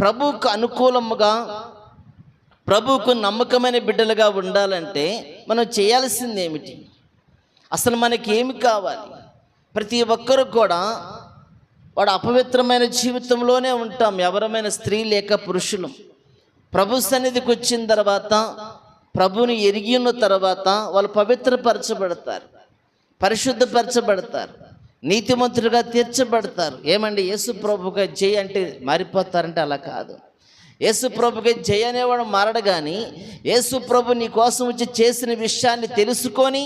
ప్రభువుకు అనుకూలముగా, ప్రభువుకు నమ్మకమైన బిడ్డలుగా ఉండాలంటే మనం చేయాల్సింది ఏమిటి? అసలు మనకి ఏమి కావాలి? ప్రతి ఒక్కరు కూడా వాడు అపవిత్రమైన జీవితంలోనే ఉంటాం, ఎవరమైన స్త్రీ లేక పురుషులు. ప్రభు సన్నిధికి వచ్చిన తర్వాత, ప్రభుని ఎరిగి ఉన్న తర్వాత వాళ్ళు పవిత్రపరచబడతారు, పరిశుద్ధపరచబడతారు, నీతిమంతులుగా తీర్చబడతారు. ఏమండి, యేసు ప్రభుగా జై అంటే మారిపోతారంటే అలా కాదు. యేసు ప్రభుగా జై అనేవాడు మారడు, కానీ యేసు ప్రభు నీ కోసం వచ్చి చేసిన విషయాన్ని తెలుసుకొని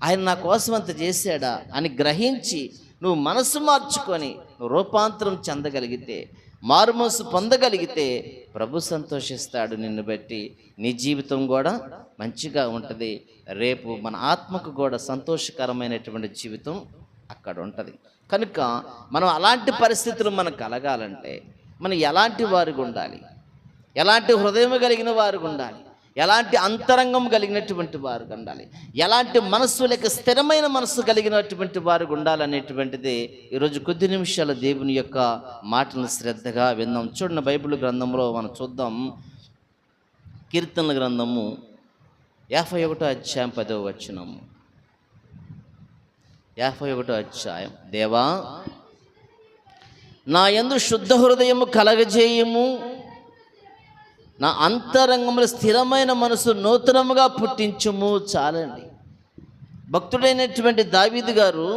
ఆయన నా కోసం అంత చేశాడా అని గ్రహించి నువ్వు మనసు మార్చుకొని నువ్వు రూపాంతరం చెందగలిగితే, మారుమనసు పొందగలిగితే ప్రభు సంతోషిస్తాడు నిన్ను బట్టి. నీ జీవితం కూడా మంచిగా ఉంటుంది. రేపు మన ఆత్మకు కూడా సంతోషకరమైనటువంటి జీవితం అక్కడ ఉంటుంది. కనుక మనం అలాంటి పరిస్థితులు మనకు కలగాలంటే మనం ఎలాంటి వారికి ఉండాలి? ఎలాంటి హృదయం కలిగిన వారికి ఉండాలి? ఎలాంటి అంతరంగం కలిగినటువంటి వారు ఉండాలి? ఎలాంటి మనస్సు లేక స్థిరమైన మనస్సు కలిగినటువంటి వారు ఉండాలనేటువంటిది ఈరోజు కొద్ది నిమిషాల దేవుని యొక్క మాటలను శ్రద్ధగా విందాం. చూడండి, బైబిల్ గ్రంథంలో మనం చూద్దాం. కీర్తనల గ్రంథము 51వ అధ్యాయం 10వ వచనము. 51వ అధ్యాయం. దేవా, నా యందు శుద్ధ హృదయము కలగజేయము, నా అంతరంగంలో స్థిరమైన మనసు నూతనముగా పుట్టించుము. చాలండి. భక్తుడైనటువంటి దావీదు గారు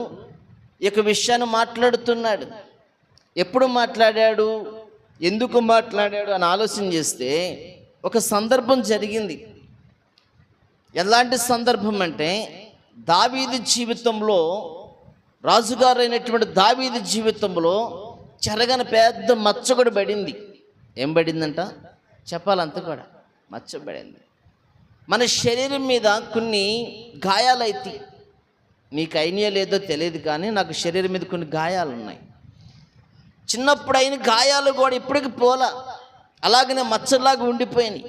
ఈ యొక్క విషయాన్ని మాట్లాడుతున్నాడు. ఎప్పుడు మాట్లాడాడు, ఎందుకు మాట్లాడాడు అని ఆలోచన చేస్తే ఒక సందర్భం జరిగింది. ఎలాంటి సందర్భం అంటే, దావీదు జీవితంలో, రాజుగారైనటువంటి దావీదు జీవితంలో చెరగని పెద్ద మచ్చ కూడా పడింది. ఏం పడిందంట చెప్పాలంతా కూడా మచ్చబడింది. మన శరీరం మీద కొన్ని గాయాలైతే, మీకు అయినా లేదో తెలియదు కానీ నాకు శరీరం మీద కొన్ని గాయాలు ఉన్నాయి. చిన్నప్పుడు అయిన గాయాలు కూడా ఇప్పటికి పోలా, అలాగనే మచ్చలాగా ఉండిపోయినాయి.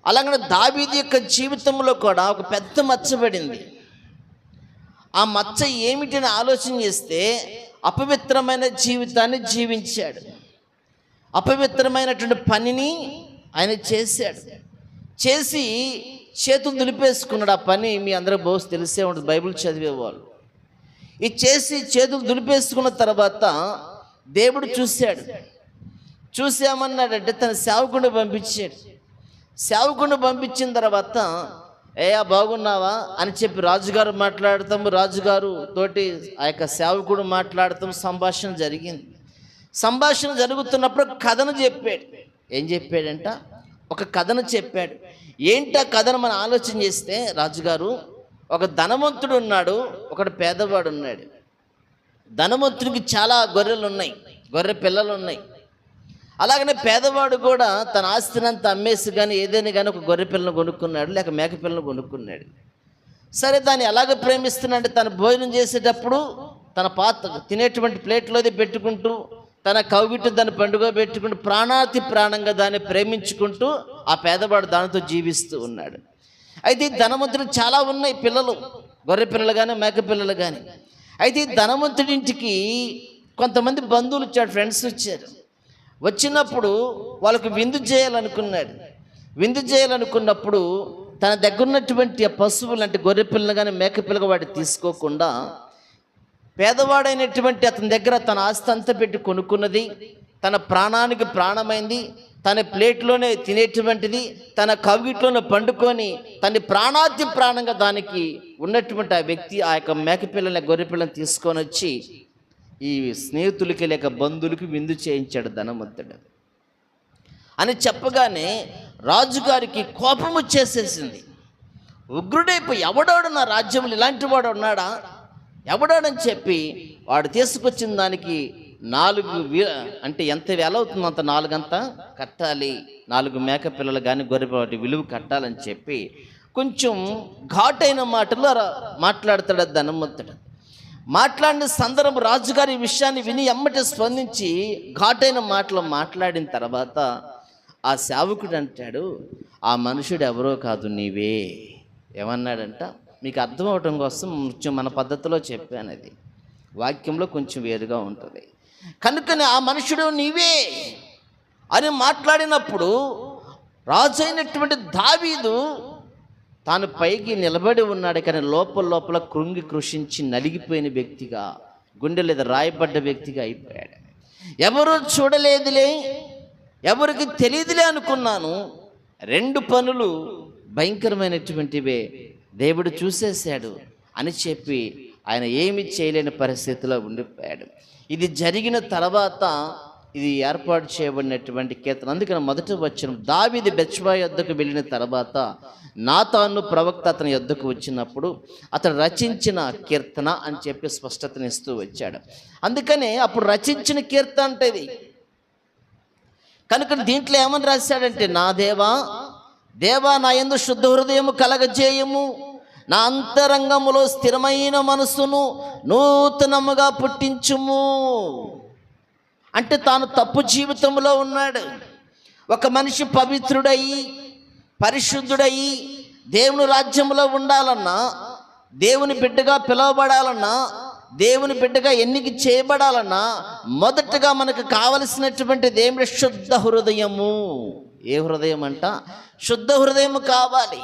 అలాగనే దావీదు యొక్క జీవితంలో కూడా ఒక పెద్ద మచ్చబడింది. ఆ మచ్చ ఏమిటని ఆలోచన చేస్తే అపవిత్రమైన జీవితాన్ని జీవించాడు, అపవిత్రమైనటువంటి పనిని ఆయన చేశాడు. చేసి చేతులు దులిపేసుకున్నాడు. ఆ పని మీ అందరూ బహుశా తెలిసే ఉంటుంది, బైబిల్ చదివేవాళ్ళు. ఇది చేసి చేతులు దులిపేసుకున్న తర్వాత దేవుడు చూశాడు. చూసామన్నాడంటే తన సేవకుడిని పంపించాడు. సేవకుడిని పంపించిన తర్వాత, బాగున్నావా అని చెప్పి రాజుగారు మాట్లాడతాము, రాజుగారు తోటి ఆ యొక్క సేవకుడు మాట్లాడతాం, సంభాషణ జరిగింది. సంభాషణ జరుగుతున్నప్పుడు కథను చెప్పాడు. ఏం చెప్పాడంట? ఒక కథను చెప్పాడు. ఏంటా కథను మనం ఆలోచన చేస్తే, రాజుగారు, ఒక ధనవంతుడు ఉన్నాడు, ఒకడు పేదవాడు ఉన్నాడు. ధనవంతుడికి చాలా గొర్రెలు ఉన్నాయి, గొర్రె పిల్లలు ఉన్నాయి. అలాగనే పేదవాడు కూడా తన ఆస్తినంతా అమ్మేసి కానీ ఏదైనా కానీ ఒక గొర్రె పిల్లను కొనుక్కున్నాడు, లేక మేక పిల్లను కొనుక్కున్నాడు. సరే, దాన్ని ఎలాగ ప్రేమిస్తున్నాడంటే, తను భోజనం చేసేటప్పుడు తన తినేటువంటి ప్లేట్లోది పెట్టుకుంటూ, తన కౌగిట్టు దాన్ని పండుగ పెట్టుకుంటూ, ప్రాణాతి ప్రాణంగా దాన్ని ప్రేమించుకుంటూ ఆ పేదవాడు దానితో జీవిస్తూ ఉన్నాడు. అయితే ఈ ధనవంతుడికి చాలా ఉన్నాయి పిల్లలు, గొర్రె పిల్లలు కానీ మేక పిల్లలు కానీ. అయితే ఈ ధనవంతుడింటికి కొంతమంది బంధువులు వచ్చారు, ఫ్రెండ్స్ వచ్చారు. వచ్చినప్పుడు వాళ్ళకు విందు చేయాలనుకున్నాడు. విందు చేయాలనుకున్నప్పుడు తన దగ్గర ఉన్నటువంటి ఆ పశువులు అంటే గొర్రె పిల్లలు కానీ మేక పిల్లలు వాటిని తీసుకోకుండా, పేదవాడైనటువంటి అతని దగ్గర తన ఆస్తి అంతా పెట్టి కొనుక్కున్నది, తన ప్రాణానికి ప్రాణమైంది, తన ప్లేట్లోనే తినేటువంటిది, తన కవిగిట్లోనే పండుకొని తన ప్రాణాతి ప్రాణంగా దానికి ఉన్నటువంటి ఆ వ్యక్తి ఆ యొక్క మేకపిల్లని గొర్రె పిల్లని తీసుకొని వచ్చి ఈ స్నేహితులకి లేక బంధువులకి విందు చేయించాడు ధనవంతుడు అని చెప్పగానే రాజుగారికి కోపం వచ్చేసేసింది. ఉగ్రుడైపోయి, ఎవడాడు నా రాజ్యంలో ఇలాంటి వాడు ఉన్నాడా, ఎవడాడని చెప్పి వాడు తీసుకొచ్చిన దానికి 4 అంటే ఎంత వేల అవుతుందో అంత 4 అంతా కట్టాలి, 4 మేక పిల్లలు కానీ గొర్రె వాటి విలువ కట్టాలని చెప్పి కొంచెం ఘాటైన మాటలు మాట్లాడతాడు ధనవంతుడు. మాట్లాడిన సందర్భం రాజుగారి ఈ విషయాన్ని విని ఎమ్మటే స్పందించి ఘాటైన మాటలు మాట్లాడిన తర్వాత ఆ సేవకుడు అంటాడు, ఆ మనుషుడు ఎవరో కాదు నీవే. ఏమన్నాడంట? మీకు అర్థం అవటం కోసం కొంచెం మన పద్ధతిలో చెప్పాను, అది వాక్యంలో కొంచెం వేరుగా ఉంటుంది. కనుకనే ఆ మనుషుడు నీవే, అని మాట్లాడినప్పుడు రాజు అయినటువంటి దావీదు తాను పైకి నిలబడి ఉన్నాడు, కానీ లోపల కృంగి కృషించి నలిగిపోయిన వ్యక్తిగా, గుండె లేదా రాయబడ్డ వ్యక్తిగా అయిపోయాడు. ఎవరు చూడలేదులే, ఎవరికి తెలియదులే అనుకున్నాను. 2 పనులు భయంకరమైనటువంటివే దేవుడు చూసేశాడు అని చెప్పి ఆయన ఏమి చేయలేని పరిస్థితిలో ఉండిపోయాడు. ఇది జరిగిన తర్వాత ఇది ఏర్పాటు చేయబడినటువంటి కీర్తన. అందుకని మొదటి వచనం, దావీదు బెత్షెబా యొద్దకు వెళ్ళిన తర్వాత నాతాను ప్రవక్త అతని యొద్దకు వచ్చినప్పుడు అతడు రచించిన కీర్తన అని చెప్పి స్పష్టతనిస్తూ వచ్చాడు. అందుకనే అప్పుడు రచించిన కీర్తన అంటే ఇది. కనుక దీంట్లో ఏమని రాశాడంటే, నా దేవా దేవా నా యందు శుద్ధ హృదయము కలగజేయము, నా అంతరంగములో స్థిరమైన మనసును నూతనముగా పుట్టించుము. అంటే తాను తప్పు జీవితంలో ఉన్నాడు. ఒక మనిషి పవిత్రుడయి పరిశుద్ధుడయి దేవుని రాజ్యంలో ఉండాలన్నా, దేవుని బిడ్డగా పిలువబడాలన్నా, దేవుని బిడ్డగా ఎన్నిక చేయబడాలన్నా మొదటగా మనకు కావలసినటువంటిది ఏమిటి? శుద్ధ హృదయము. ఏ హృదయం అంట? శుద్ధ హృదయము కావాలి.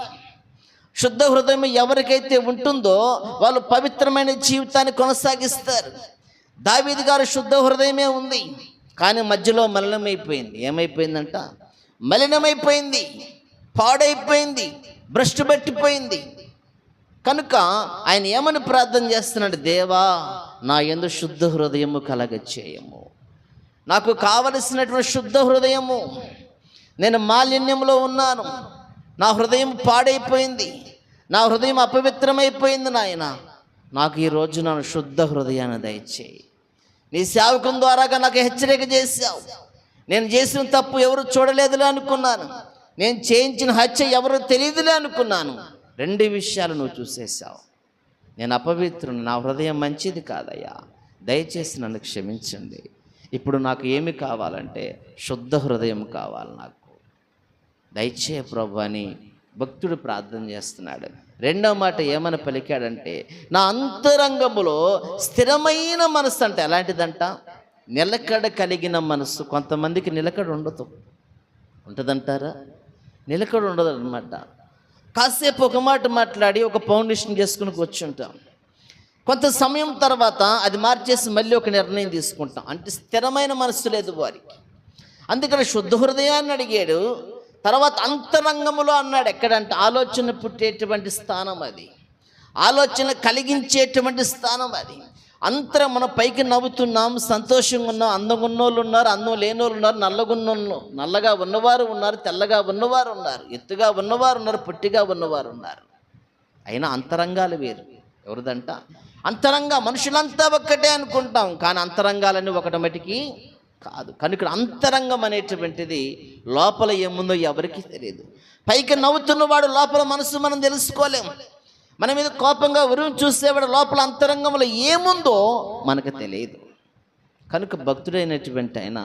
శుద్ధ హృదయం ఎవరికైతే ఉంటుందో వాళ్ళు పవిత్రమైన జీవితాన్ని కొనసాగిస్తారు. దావీదు గారు శుద్ధ హృదయమే ఉంది, కానీ మధ్యలో మలినమైపోయింది. ఏమైపోయిందంట? మలినమైపోయింది, పాడైపోయింది, భ్రష్టు పట్టిపోయింది. కనుక ఆయన ఏమని ప్రార్థన చేస్తున్నాడు? దేవా నా యందు శుద్ధ హృదయము కలగచేయము. నాకు కావలసినటువంటి శుద్ధ హృదయము. నేను మాలిన్యంలో ఉన్నాను, నా హృదయం పాడైపోయింది, నా హృదయం అపవిత్రమైపోయింది. నాయన నాకు ఈరోజు నా శుద్ధ హృదయాన్ని దయచేయి. నీ సేవకం ద్వారాగా నాకు హెచ్చరిక చేశావు. నేను చేసిన తప్పు ఎవరు చూడలేదులే అనుకున్నాను, నేను చేయించిన హత్య ఎవరు తెలియదులే అనుకున్నాను. 2 విషయాలు నువ్వు చూసేసావు. నేను అపవిత్రుని, నా హృదయం మంచిది కాదయ్యా, దయచేసి నన్ను క్షమించండి. ఇప్పుడు నాకు ఏమి కావాలంటే శుద్ధ హృదయం కావాలి, నాకు దయచే ప్రభు అని భక్తుడు ప్రార్థన చేస్తున్నాడు. 2వ మాట ఏమని పలికాడంటే, నా అంతరంగములో స్థిరమైన మనసు. అంటే ఎలాంటిదంట? నిలకడ కలిగిన మనసు. కొంతమందికి నిలకడ ఉండదు. ఉంటుందంటారా? నిలకడ ఉండదు అనమాట. కాసేపు ఒక మాట మాట్లాడి ఒక ఫౌండేషన్ చేసుకుని కూర్చుంటాం. కొంత సమయం తర్వాత అది మార్చేసి మళ్ళీ ఒక నిర్ణయం తీసుకుంటాం. అంటే స్థిరమైన మనసు లేదు వారికి. అందుకని శుద్ధ హృదయాన్ని అడిగాడు. తర్వాత అంతరంగములో అన్నాడు. ఎక్కడంటే ఆలోచన పుట్టేటువంటి స్థానం అది, ఆలోచన కలిగించేటువంటి స్థానం అది. అంతరం మనం పైకి నవ్వుతున్నాం, సంతోషంగా ఉన్నాం, అందంగా ఉన్నోళ్ళు ఉన్నారు, అందం లేని వాళ్ళు ఉన్నారు, నల్లగా ఉన్నవారు ఉన్నారు, తెల్లగా ఉన్నవారు ఉన్నారు, ఎత్తుగా ఉన్నవారు ఉన్నారు, పొట్టిగా ఉన్నవారు ఉన్నారు. అయినా అంతరంగాలు వేరు. ఎవరిదంట? అంతరంగా. మనుషులంతా ఒక్కటే అనుకుంటాం, కానీ అంతరంగాలన్నీ ఒకటి మటుకి కాదు. కనుక అంతరంగం అనేటువంటిది లోపల ఏముందో ఎవరికి తెలియదు. పైకి నవ్వుతున్నవాడు లోపల మనసు మనం తెలుసుకోలేము. మన మీద కోపంగా ఉరుము చూసేవాడు లోపల అంతరంగంలో ఏముందో మనకు తెలియదు. కనుక భక్తుడైనటువంటి ఆయన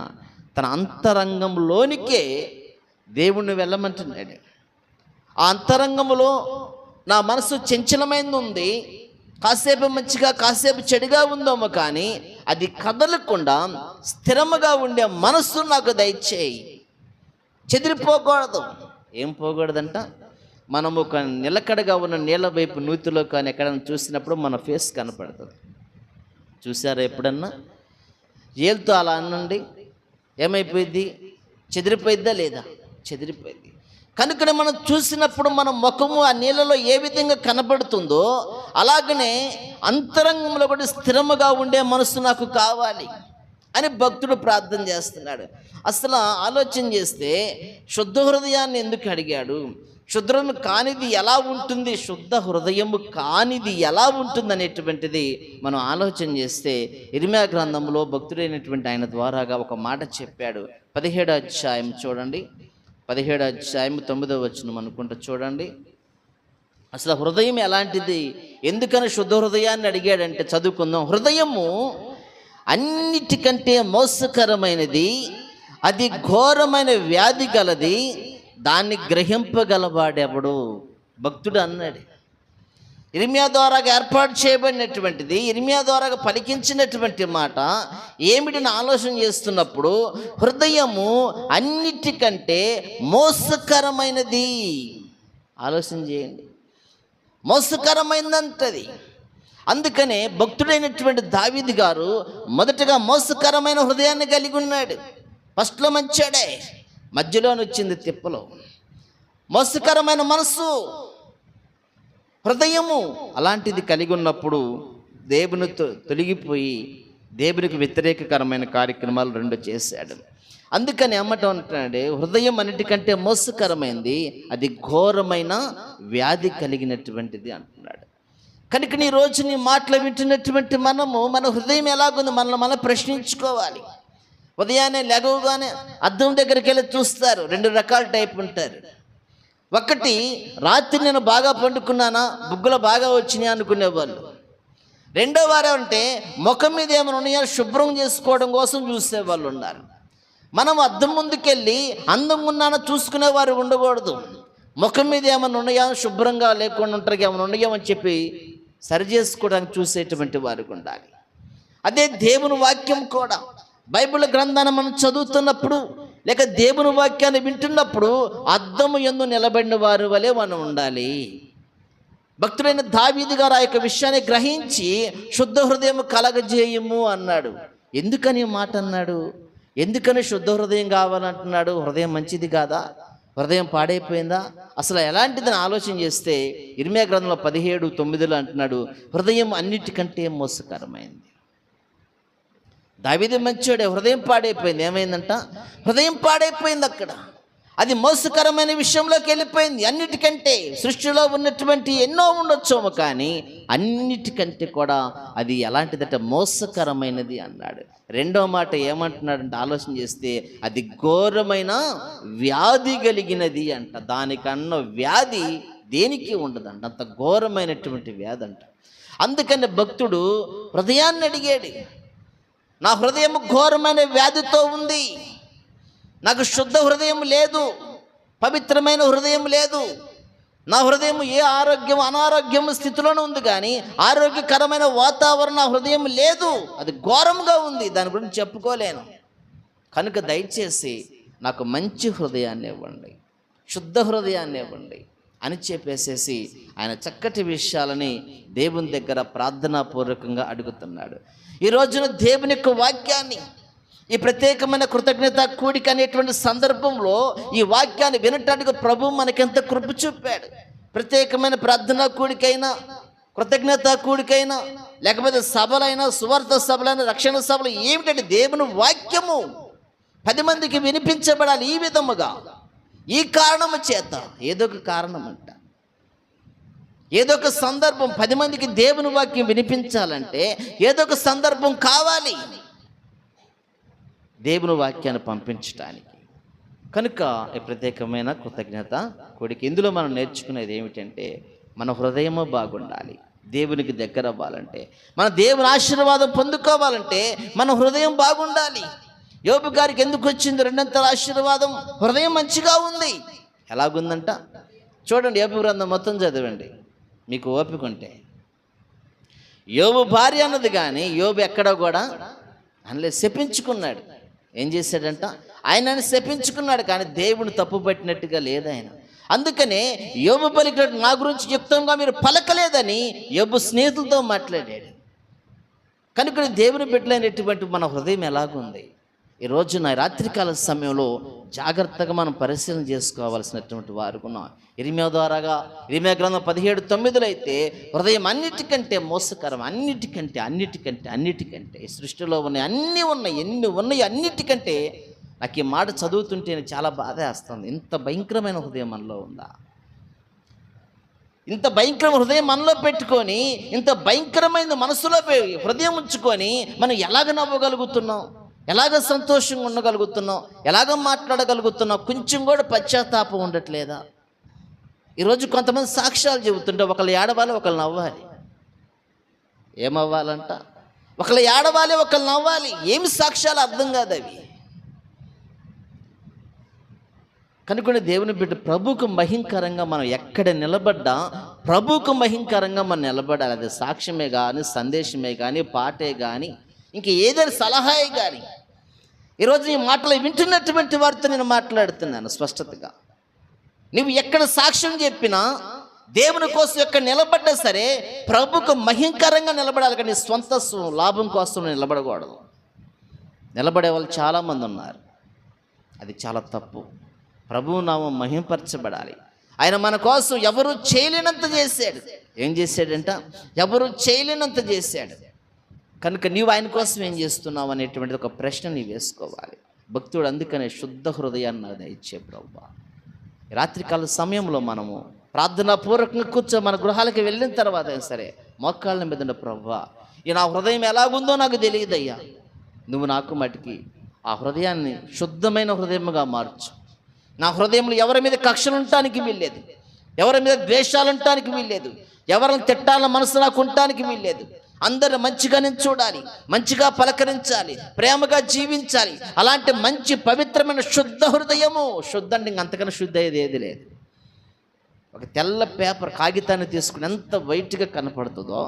తన అంతరంగంలోనికే దేవుణ్ణి వెళ్ళమంటున్నాడు. ఆ అంతరంగంలో నా మనసు చంచలమైంది ఉంది, కాసేపు మంచిగా కాసేపు చెడుగా ఉందేమో, కానీ అది కదలకుండా స్థిరముగా ఉండే మనస్సు నాకు దయచేయి. చెదిరిపోకూడదు. ఏం పోకూడదంట? మనము ఒక నిలకడగా ఉన్న నీళ్ళ వైపు నూతిలో కానీ ఎక్కడైనా చూసినప్పుడు మన ఫేస్ కనపడుతుంది. చూసారా ఎప్పుడన్నా? ఏలుతో అలా అనండి, ఏమైపోయింది? చెదిరిపోయిద్దా లేదా? చెదిరిపోయింది. కనుక మనం చూసినప్పుడు మన ముఖము ఆ నీళ్ళలో ఏ విధంగా కనబడుతుందో అలాగనే అంతరంగంలో కూడా స్థిరముగా ఉండే మనసు నాకు కావాలి అని భక్తుడు ప్రార్థన చేస్తున్నాడు. అసలు ఆలోచన చేస్తే శుద్ధ హృదయాన్ని ఎందుకు అడిగాడు? శుద్ధము కానిది ఎలా ఉంటుంది, శుద్ధ హృదయము కానిది ఎలా ఉంటుంది అనేటువంటిది మనం ఆలోచన చేస్తే ఇర్మీయా గ్రంథంలో భక్తుడైనటువంటి ఆయన ద్వారాగా ఒక మాట చెప్పాడు. 17వ అధ్యాయం చూడండి, 17వ అధ్యాయం 9వ వచనం అనుకుంటా చూడండి. అసలు హృదయం ఎలాంటిది, ఎందుకని శుద్ధ హృదయాన్ని అడిగాడంటే చదువుకుందాం. హృదయము అన్నిటికంటే మోసకరమైనది, అది ఘోరమైన వ్యాధి గలది, దాన్ని గ్రహింపగలవాడెవడు? భక్తుడు అన్నాడు. ఇర్మియా ద్వారా ఏర్పాటు చేయబడినటువంటిది, ఇర్మియా ద్వారా పలికించినటువంటి మాట ఏమిటిని ఆలోచన చేస్తున్నప్పుడు, హృదయము అన్నిటికంటే మోసకరమైనది. ఆలోచన చేయండి, మోసకరమైనదంటది. అందుకనే భక్తుడైనటువంటి దావీదు గారు మొదటగా మోసకరమైన హృదయాన్ని కలిగి ఉన్నాడు. ఫస్ట్లో మంచాడే, మధ్యలోనే వచ్చింది తిప్పలో. మోసకరమైన మనసు, హృదయము అలాంటిది కలిగి ఉన్నప్పుడు దేవుని తొలగిపోయి దేవునికి వ్యతిరేకకరమైన కార్యక్రమాలు రెండు చేశాడు. అందుకని అంటున్నాడు, హృదయం అన్నిటికంటే మోసకరమైంది, అది ఘోరమైన వ్యాధి కలిగినటువంటిది అంటున్నాడు. కనుక నీ రోజు నీ మాటలు వింటున్నటువంటి మనము మన హృదయం ఎలాగుంది మనం ప్రశ్నించుకోవాలి. ఉదయాన్నే లేవగానే అద్దం దగ్గరికి వెళ్ళి చూస్తారు. రెండు రకాల టైప్ ఉంటారు. ఒకటి, రాత్రి నేను బాగా పండుకున్నానా, బుగ్గలు బాగా వచ్చినాయి అనుకునేవాళ్ళు. రెండో వారు అంటే ముఖం మీద ఏమైనా ఉన్నాయో శుభ్రం చేసుకోవడం కోసం చూసేవాళ్ళు ఉన్నారు. మనం అద్దం ముందుకెళ్ళి అందంగా ఉన్నానో చూసుకునేవారు ఉండకూడదు. ముఖం మీద ఏమైనా ఉన్నాయా, శుభ్రంగా లేకుండా ఉంటారు, ఏమైనా ఉన్నాయో అని చెప్పి సరి చేసుకోవడానికి చూసేటువంటి వారికి ఉండాలి. అదే దేవుని వాక్యం కూడా, బైబిల్ గ్రంథాన్ని మనం చదువుతున్నప్పుడు లేక దేవుని వాక్యాన్ని వింటున్నప్పుడు అద్దము యందు నిలబడిన వారి వలె మనం ఉండాలి. భక్తుడైన దావీదు గారు ఆ యొక్క విషయాన్ని గ్రహించి శుద్ధ హృదయం కలగజేయము అన్నాడు. ఎందుకని మాట అన్నాడు? ఎందుకని శుద్ధ హృదయం కావాలంటున్నాడు? హృదయం మంచిది కాదా? హృదయం పాడైపోయిందా? అసలు ఎలాంటిదని ఆలోచన చేస్తే ఇర్మియా గ్రంథంలో 17:9 అంటున్నాడు, హృదయం అన్నిటికంటే మోసకరమైంది. దావీదు మంచోడే, హృదయం పాడైపోయింది. ఏమైందంట? హృదయం పాడైపోయింది. అక్కడ అది మోసకరమైన విషయంలోకి వెళ్ళిపోయింది. అన్నిటికంటే సృష్టిలో ఉన్నటువంటి ఎన్నో ఉండొచ్చేమో, కానీ అన్నిటికంటే కూడా అది ఎలాంటిదంటే మోసకరమైనది అన్నాడు. రెండో మాట ఏమంటున్నాడంటే ఆలోచన చేస్తే అది ఘోరమైన వ్యాధి కలిగినది అంట. దానికన్నా వ్యాధి దేనికి ఉండదంట, అంత ఘోరమైనటువంటి వ్యాధి అంట. అందుకని భక్తుడు హృదయాన్ని అడిగాడు, నా హృదయం ఘోరమైన వ్యాధితో ఉంది, నాకు శుద్ధ హృదయం లేదు, పవిత్రమైన హృదయం లేదు, నా హృదయం ఏ అనారోగ్యం స్థితిలోనే ఉంది, కానీ ఆరోగ్యకరమైన వాతావరణ హృదయం లేదు, అది ఘోరంగా ఉంది, దాని గురించి చెప్పుకోలేను. కనుక దయచేసి నాకు మంచి హృదయాన్ని ఇవ్వండి, శుద్ధ హృదయాన్ని ఇవ్వండి అని చెప్పేసేసి ఆయన చక్కటి విషయాలని దేవుని దగ్గర ప్రార్థనాపూర్వకంగా అడుగుతున్నాడు. ఈ రోజున దేవుని యొక్క వాక్యాన్ని, ఈ ప్రత్యేకమైన కృతజ్ఞత కూడిక అనేటువంటి సందర్భంలో ఈ వాక్యాన్ని వినటానికి ప్రభు మనకెంత కృప చూపాడు. ప్రత్యేకమైన ప్రార్థనా కూడికైనా, కృతజ్ఞత కూడికైనా, లేకపోతే సభలైనా, సువార్త సభలైనా, రక్షణ సభలు ఏమిటంటే దేవుని వాక్యము 10 మందికి వినిపించబడాలి. ఈ విధముగా, ఈ కారణము చేత, ఏదో ఒక కారణం అంట, ఏదో ఒక సందర్భం 10 మందికి దేవుని వాక్యం వినిపించాలంటే ఏదో ఒక సందర్భం కావాలి దేవుని వాక్యాన్ని పంపించడానికి. కనుక ఈ ప్రత్యేకమైన కృతజ్ఞత కూడిక, ఇందులో మనం నేర్చుకునేది ఏమిటంటే మన హృదయము బాగుండాలి. దేవునికి దగ్గర అవ్వాలంటే, మన దేవుని ఆశీర్వాదం పొందుకోవాలంటే మన హృదయం బాగుండాలి. యోబు గారికి ఎందుకు వచ్చింది 2 ఆశీర్వాదం? హృదయం మంచిగా ఉంది. ఎలాగుందంట చూడండి, యోబు గ్రంథం మొత్తం చదవండి మీకు ఓపిక ఉంటే. యోబు భార్య అన్నది కానీ యోబు ఎక్కడో కూడా అనలే, శపించుకున్నాడు. ఏం చేశాడంట? ఆయనని శపించుకున్నాడు, కానీ దేవుని తప్పు పట్టినట్టుగా లేదు ఆయన. అందుకనే యోబు పలికినట్టు నా గురించి యుక్తంగా మీరు పలకలేదని యోబు స్నేహితులతో మాట్లాడాడు. కనుక దేవుని బిడ్డలైనటువంటి మన హృదయం ఎలాగుంది? ఈరోజు నా రాత్రికాల సమయంలో జాగ్రత్తగా మనం పరిశీలన చేసుకోవాల్సినటువంటి వారు ఉన్నాం. ఇర్మియా గ్రంథం 17:9 అయితే హృదయం అన్నిటికంటే మోసకరం, అన్నిటికంటే ఈ సృష్టిలో ఉన్నాయి, అన్నీ ఉన్నాయి, ఎన్ని ఉన్నాయి, అన్నిటికంటే నాకు ఈ మాట చదువుతుంటే చాలా బాధ వేస్తుంది. ఇంత భయంకరమైన హృదయం మనలో ఉందా? ఇంత భయంకరమైన హృదయం మనలో పెట్టుకొని, ఇంత భయంకరమైన మనసులో హృదయం ఉంచుకొని మనం ఎలాగ నవ్వగలుగుతున్నాం, ఎలాగ సంతోషంగా ఉండగలుగుతున్నాం, ఎలాగ మాట్లాడగలుగుతున్నాం? కొంచెం కూడా పశ్చాత్తాపం ఉండట్లేదా? ఈరోజు కొంతమంది సాక్ష్యాలు చెబుతుంటే ఒకళ్ళు ఏడవాలి, ఒకళ్ళు నవ్వాలి. ఏమవ్వాలంట? ఒకళ్ళు ఏడవాలి, ఒకళ్ళు నవ్వాలి. ఏమి సాక్ష్యాలు అర్థం కాదు అవి. కనుక దేవుని బిడ్డ ప్రభువుకు మహింకరంగా మనం ఎక్కడ నిలబడ్డా ప్రభువుకు మహింకరంగా మనం నిలబడాలి. అది సాక్ష్యమే కానీ, సందేశమే కానీ, పాటే కానీ, ఇంక ఏదైనా సలహాయే కానీ. ఈరోజు ఈ మాటలు వింటున్నటువంటి వారితో నేను మాట్లాడుతున్నాను స్పష్టతగా. నువ్వు ఎక్కడ సాక్ష్యం చెప్పినా, దేవుని కోసం ఎక్కడ నిలబడ్డా సరే, ప్రభుకు మహింకరంగా నిలబడాలి. కానీ స్వంత లాభం కోసం నిలబడకూడదు. నిలబడే వాళ్ళు చాలామంది ఉన్నారు. అది చాలా తప్పు. ప్రభువు నామం మహింపరచబడాలి. ఆయన మన కోసం ఎవరు చేయలేనంత చేశాడు. ఏం చేశాడంట? ఎవరు చేయలేనంత చేశాడు. కనుక నీవు ఆయన కోసం ఏం చేస్తున్నావు అనేటువంటిది ఒక ప్రశ్న నీవు వేసుకోవాలి. భక్తుడు అందుకనే శుద్ధ హృదయాన్ని నాకు దయచే ప్రభువా. రాత్రికాల సమయంలో మనము ప్రార్థనాపూర్వకంగా మన గృహాలకు వెళ్ళిన తర్వాత సరే మోకాళ్ళ మీద ఉన్న ప్రభువా, ఈ నా హృదయం ఎలాగుందో నాకు తెలియదయ్యా. నువ్వు నాకు మటుకి ఆ హృదయాన్ని శుద్ధమైన హృదయముగా మార్చు. నా హృదయంలో ఎవరి మీద కక్షలు ఉండటానికి వీల్లేదు, ఎవరి మీద ద్వేషాలు ఉండటానికి వీల్లేదు, ఎవరిని తిట్టాలన్న మనసు నాకు ఉండటానికి వీల్లేదు. అందరూ మంచిగా నేను చూడాలి, మంచిగా పలకరించాలి, ప్రేమగా జీవించాలి. అలాంటి మంచి పవిత్రమైన శుద్ధ హృదయము. శుద్ధ అంటే ఇంకంతకన్నా శుద్ధ అయ్యేది ఏది లేదు. ఒక తెల్ల పేపర్ కాగితాన్ని తీసుకుని ఎంత వైట్గా కనపడుతుందో,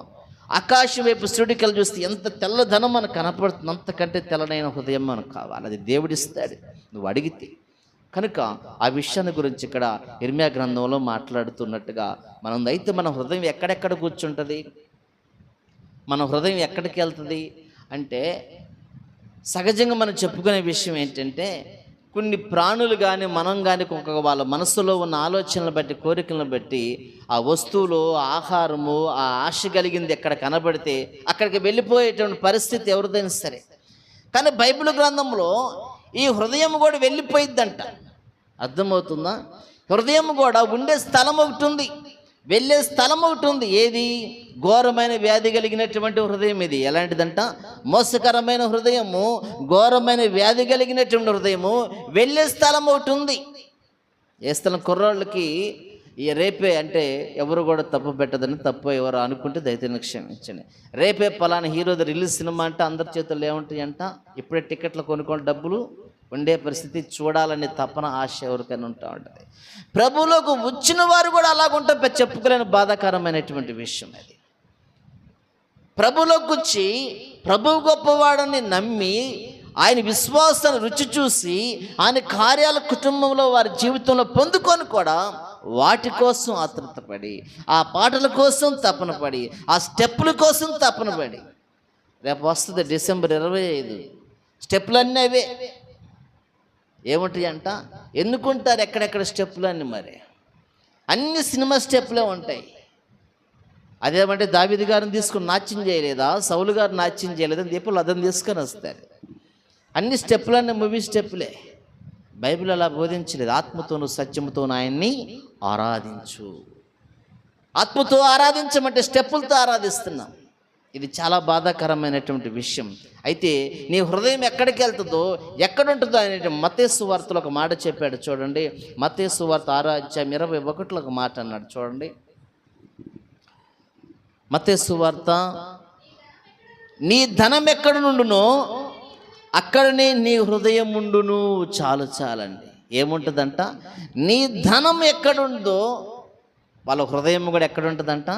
ఆకాశం వైపు సూర్యుడికెళ్ళి చూస్తే ఎంత తెల్లదనం మనకు కనపడుతుంది, అంతకంటే తెల్లనైన హృదయం మనకు కావాలి. అది దేవుడిస్తాడు నువ్వు అడిగితే. కనుక ఆ విషయాన్ని గురించి ఇక్కడ ఇర్మియా గ్రంథంలో మాట్లాడుతున్నట్టుగా మనం అయితే మన హృదయం ఎక్కడెక్కడ కూర్చుంటుంది, మన హృదయం ఎక్కడికి వెళ్తుంది అంటే, సహజంగా మనం చెప్పుకునే విషయం ఏంటంటే, కొన్ని ప్రాణులు కానీ మనం కానీ వాళ్ళ మనసులో ఉన్న ఆలోచనలు బట్టి, కోరికలను బట్టి ఆ వస్తువులు, ఆహారము, ఆ ఆశ కలిగింది ఎక్కడ కనబడితే అక్కడికి వెళ్ళిపోయేటువంటి పరిస్థితి ఎవరిదైనా సరే. కానీ బైబిల్ గ్రంథంలో ఈ హృదయం కూడా వెళ్ళిపోయిద్దంట. అర్థమవుతుందా? హృదయం కూడా ఉండే స్థలం ఒకటి ఉంది, వెళ్ళే స్థలం ఒకటి ఉంది. ఏది? ఘోరమైన వ్యాధి కలిగినటువంటి హృదయం. ఇది ఎలాంటిదంట? మోసకరమైన హృదయము, ఘోరమైన వ్యాధి కలిగినటువంటి హృదయము. వెళ్ళే స్థలం ఒకటి ఉంది. ఏ స్థలం? కుర్రాళ్ళకి ఈ రేపే అంటే ఎవరు కూడా తప్పు పెట్టదని, తప్పు ఎవరు అనుకుంటే దయచేసి క్షమించండి. రేపే పలానా హీరోది రిలీజ్ సినిమా అంటే అందరి చేతుల్లో ఏముంటాయి అంట? ఇప్పుడే టికెట్లు కొనుక్కోండి, డబ్బులు ఉండే పరిస్థితి, చూడాలనే తపన, ఆశ ఎవరికైనా ఉంటా ఉంటుంది. ప్రభువులోకి వచ్చిన వారు కూడా అలాగుంటే చెప్పుకోలేని బాధాకరమైనటువంటి విషయం అది. ప్రభువులోకి వచ్చి ప్రభువు గొప్పవాడని నమ్మి ఆయన విశ్వాసాన్ని రుచి చూసి ఆయన కార్యాల కుటుంబంలో వారి జీవితంలో పొందుకొని కూడా వాటి కోసం ఆతృతపడి, ఆ పాటల కోసం తపన పడి, ఆ స్టెప్పుల కోసం తపన పడి, రేపు వస్తుంది డిసెంబర్ 25 స్టెప్పులన్నీ అవే. ఏముంటాయి అంట? ఎన్నుకుంటారు ఎక్కడెక్కడ స్టెప్పులు అన్నీ. మరి అన్ని సినిమా స్టెప్పులే ఉంటాయి. అదేమంటే దావీదు గారిని తీసుకుని నాట్యం చేయలేదా, సౌలు గారు నాట్యం చేయలేదా, దీపాలు అదని తీసుకొని వస్తారు. అన్ని స్టెప్పులన్నీ మూవీ స్టెప్పులే. బైబిల్ అలా బోధించలేదు. ఆత్మతోను సత్యముతోను ఆయన్ని ఆరాధించు. ఆత్మతో ఆరాధించమంటే స్టెప్పులతో ఆరాధిస్తున్నాం. ఇది చాలా బాధాకరమైనటువంటి విషయం. అయితే నీ హృదయం ఎక్కడికి వెళ్తుందో, ఎక్కడుంటుందో అనే మత్తయి సువార్తలో ఒక మాట చెప్పాడు చూడండి. మత్తయి సువార్త 6:21 ఒక మాట అన్నాడు చూడండి. మత్తయి సువార్త, నీ ధనం ఎక్కడ నుండునో అక్కడనే నీ హృదయం ఉండును. చాలండి. ఏముంటుందంట? నీ ధనం ఎక్కడుందో వాళ్ళ హృదయం కూడా ఎక్కడుంటుందంట?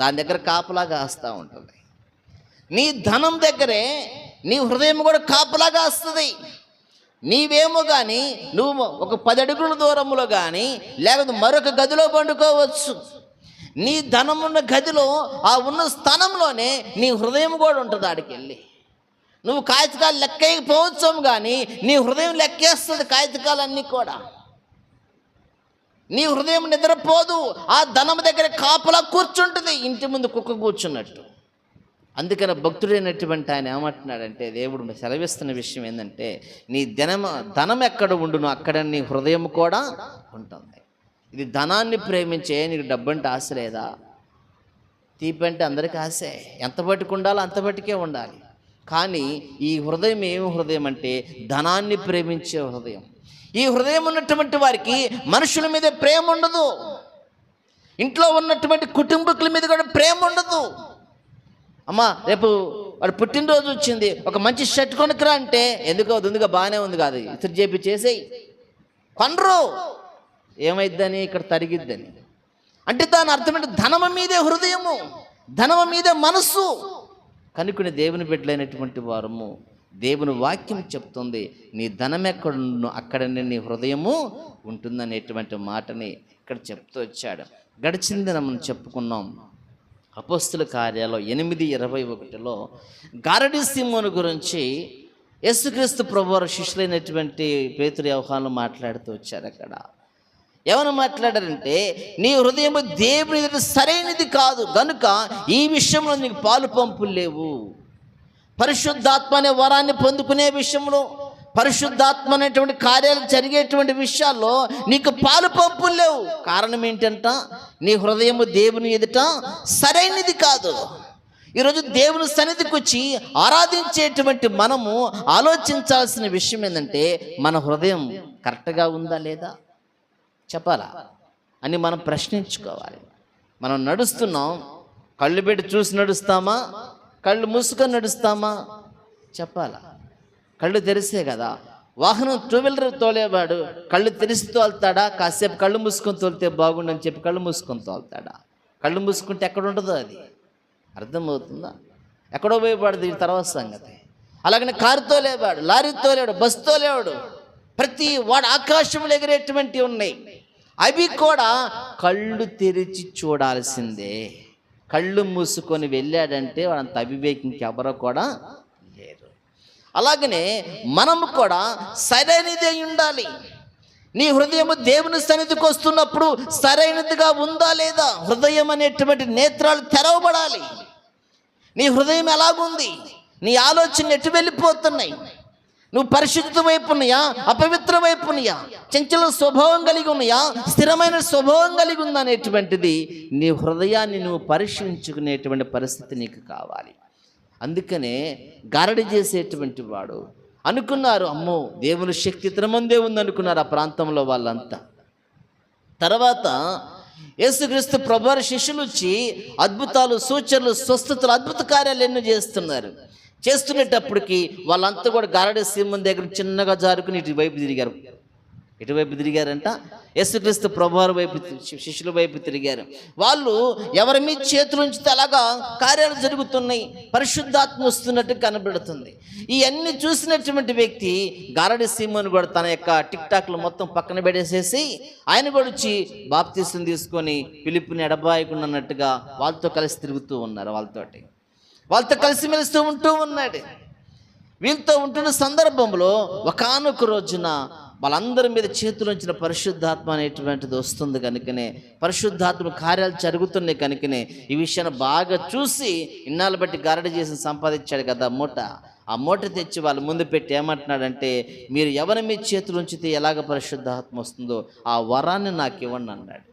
దాని దగ్గర కాపలాగా కాస్తూ ఉంటుంది. నీ ధనం దగ్గరే నీ హృదయం కూడా కాపలాగా వస్తుంది. నీవేమో కానీ నువ్వు ఒక 10 అడుగుల దూరంలో కానీ, లేకపోతే మరొక గదిలో పండుకోవచ్చు. నీ ధనం ఉన్న గదిలో, ఆ ఉన్న స్థానంలోనే నీ హృదయం కూడా ఉంటుంది. ఆడికి వెళ్ళి నువ్వు కాగితకాలు లెక్కకపోవచ్చు కానీ నీ హృదయం లెక్కేస్తుంది కాగితకాలన్నీ కూడా. నీ హృదయం నిద్రపోదు, ఆ ధనం దగ్గర కాపలా కూర్చుంటుంది, ఇంటి ముందు కుక్క కూర్చున్నట్టు. అందుకని భక్తుడైనటువంటి ఆయన ఏమంటున్నాడంటే, దేవుడు సెలవిస్తున్న విషయం ఏంటంటే, నీ ధనం ఎక్కడ ఉండునో అక్కడ నీ హృదయం కూడా ఉంటుంది. ఇది ధనాన్ని ప్రేమించే, నీకు డబ్బంటే ఆశ లేదా? తీపి అంటే అందరికీ ఆశే, ఎంత బట్టుకు ఉండాలో అంత బట్టికే ఉండాలి. కానీ ఈ హృదయం ఏమి హృదయం అంటే ధనాన్ని ప్రేమించే హృదయం. ఈ హృదయం ఉన్నటువంటి వారికి మనుషుల మీద ప్రేమ ఉండదు, ఇంట్లో ఉన్నటువంటి కుటుంబకుల మీద కూడా ప్రేమ ఉండదు. అమ్మా రేపు వాడు పుట్టినరోజు వచ్చింది, ఒక మంచి షర్ట్ కొనుక్కురా అంటే, ఎందుకో బాగానే ఉంది కాదు, ఇతరు చేపి చేసేయి, కొనరు. ఏమైద్దని? ఇక్కడ తరిగిద్దని. అంటే దాని అర్థం ఏంటి? ధనము మీదే హృదయము, ధనము మీదే మనస్సు. కనుకొని దేవుని బిడ్డలైనటువంటి వారము, దేవుని వాక్యం చెప్తుంది, నీ ధనం ఎక్కడుండునో అక్కడనే నీ హృదయము ఉంటుందనేటువంటి మాటని ఇక్కడ చెప్తూ వచ్చాడు. గడిచింది మనం చెప్పుకున్నాం. అపోస్తుల కార్యాలు 8:21 గారడీ సీమోను గురించి యేసుక్రీస్తు ప్రభువారు శిష్యులైనటువంటి పేతురు యోహాను మాట్లాడుతూ వచ్చారు. అక్కడ ఏమని మాట్లాడారంటే, నీ హృదయం దేవుని ఎదుట సరైనది కాదు గనుక ఈ విషయంలో నీకు పాలు పంపులు లేవు. పరిశుద్ధాత్మ అనే వరాన్ని పొందుకునే విషయంలో, పరిశుద్ధాత్మ అనేటువంటి కార్యాలు జరిగేటువంటి విషయాల్లో నీకు పాలు పంపులు లేవు. కారణం ఏంటంట? నీ హృదయము దేవుని ఎదుట సరైనది కాదు. ఈరోజు దేవుని సన్నిధికి వచ్చి ఆరాధించేటువంటి మనము ఆలోచించాల్సిన విషయం ఏంటంటే, మన హృదయం కరెక్ట్గా ఉందా లేదా చెప్పాలా అని మనం ప్రశ్నించుకోవాలి. మనం నడుస్తున్నాం, కళ్ళు పెట్టి చూసి నడుస్తామా, కళ్ళు మూసుకొని నడుస్తామా చెప్పాలా? కళ్ళు తెరిసే కదా. వాహనం 2 వీలర్ తోలేవాడు కళ్ళు తెరిసి తోలుతాడా? కాసేపు కళ్ళు మూసుకొని తోలితే బాగుండని చెప్పి కళ్ళు మూసుకొని తోలుతాడా? కళ్ళు మూసుకుంటే ఎక్కడ ఉంటుందో అది అర్థమవుతుందా? ఎక్కడో పోయేవాడు తర్వాత సంగతి. అలాగనే కారు తోలేవాడు, లారీ తోలేవాడు, బస్సు తోలేవాడు, ప్రతి వాడు ఆకాశంలో ఎగిరేటువంటి ఉన్నాయి. అవి కూడా కళ్ళు తెరిచి చూడాల్సిందే. కళ్ళు మూసుకొని వెళ్ళాడంటే వాడంత అవివేకి ఇంకెవరో కూడా లేరు. అలాగనే మనము కూడా సరైనదే ఉండాలి. నీ హృదయము దేవుని సన్నిధికి వస్తున్నప్పుడు సరైనదిగా ఉందా లేదా? హృదయం అనేటువంటి నేత్రాలు తెరవబడాలి. నీ హృదయం ఎలాగుంది? నీ ఆలోచన ఎటు వెళ్ళిపోతున్నాయి? నువ్వు పరిశుద్ధ వైపు ఉన్నాయా, అపవిత్ర వైపు ఉన్నాయా, చంచల స్వభావం కలిగి ఉన్నాయా, స్థిరమైన స్వభావం కలిగి ఉందా అనేటువంటిది నీ హృదయాన్ని నువ్వు పరిశీలించుకునేటువంటి పరిస్థితి నీకు కావాలి. అందుకనే గారడి చేసేటువంటి వాడు అనుకున్నారు, అమ్మో దేవుని శక్తి ఇతర ముందే ఉందనుకున్నారు ఆ ప్రాంతంలో వాళ్ళంతా. తర్వాత యేసుక్రీస్తు ప్రభువారి శిష్యులు వచ్చి అద్భుతాలు, సూచనలు, స్వస్థతలు, అద్భుత కార్యాలు ఎన్నో చేస్తున్నారు. చేస్తునేటప్పటికి వాళ్ళంతా కూడా గారడీ సీమోను దగ్గర చిన్నగా జారుకుని ఇటువైపు తిరిగారు. ఎటువైపు తిరిగారంట? యేసుక్రీస్తు ప్రభువారి వైపు, శిష్యుల వైపు తిరిగారు. వాళ్ళు ఎవరి మీద చేతులు ఉంచితే అలాగా కార్యాలు జరుగుతున్నాయి, పరిశుద్ధాత్మ వస్తున్నట్టు కనబడుతుంది. ఇవన్నీ చూసినటువంటి వ్యక్తి గారడీ సీమోను కూడా తన యొక్క టిక్ టాక్లు మొత్తం పక్కన పెట్టేసేసి ఆయన కూడా వచ్చి బాప్తీసం తీసుకొని ఫిలిప్పుని ఎడబాయకున్నట్టుగా వాళ్ళతో కలిసి తిరుగుతూ ఉన్నారు. వాళ్ళతో కలిసిమెలిస్తూ ఉంటూ ఉన్నాడు. వీళ్ళతో ఉంటున్న సందర్భంలో ఒకానొక రోజున వాళ్ళందరి మీద చేతులుంచిన పరిశుద్ధాత్మ అనేటువంటిది వస్తుంది కనుకనే, పరిశుద్ధాత్మ కార్యాలు జరుగుతున్నాయి కనుకనే ఈ విషయాన్ని బాగా చూసి ఇన్నాళ్ళు బట్టి గారడి చేసి సంపాదించాడు కదా మూట, ఆ మూట తెచ్చి వాళ్ళ ముందు పెట్టి ఏమంటున్నాడంటే, మీరు ఎవరి మీద చేతులు ఉంచితే ఎలాగ పరిశుద్ధాత్మ వస్తుందో ఆ వరాన్ని నాకు ఇవ్వండి అన్నాడు.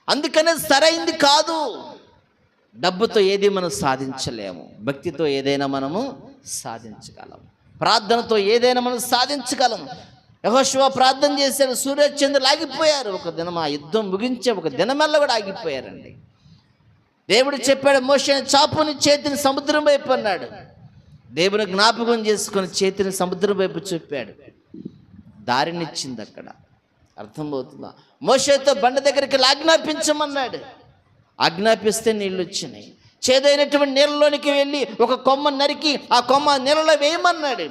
అందుకనే సరైంది కాదు. డబ్బుతో ఏది మనం సాధించలేము, భక్తితో ఏదైనా మనము సాధించగలం, ప్రార్థనతో ఏదైనా మనం సాధించగలం. యెహోషువ ప్రార్థన చేశారు, సూర్యచంద్రులు ఆగిపోయారు. ఒక దినం ఆ యుద్ధం ముగించే ఒక దినమల్ల కూడా ఆగిపోయారండి. దేవుడు చెప్పాడు, మోషే చాపుని చేతిని సముద్రం వైపు అన్నాడు. దేవుని జ్ఞాపకం చేసుకొని చేతిని సముద్రం వైపు చెప్పాడు, దారినిచ్చింది. అక్కడ అర్థమవుతుందా? మోషేతో బండ దగ్గరికి ఆజ్ఞాపించమన్నాడు, ఆజ్ఞాపిస్తే నీళ్ళు వచ్చినాయి. చేదైనటువంటి నీళ్ళలోనికి వెళ్ళి ఒక కొమ్మ నరికి ఆ కొమ్మ నీళ్ళలో వేయమన్నాడు.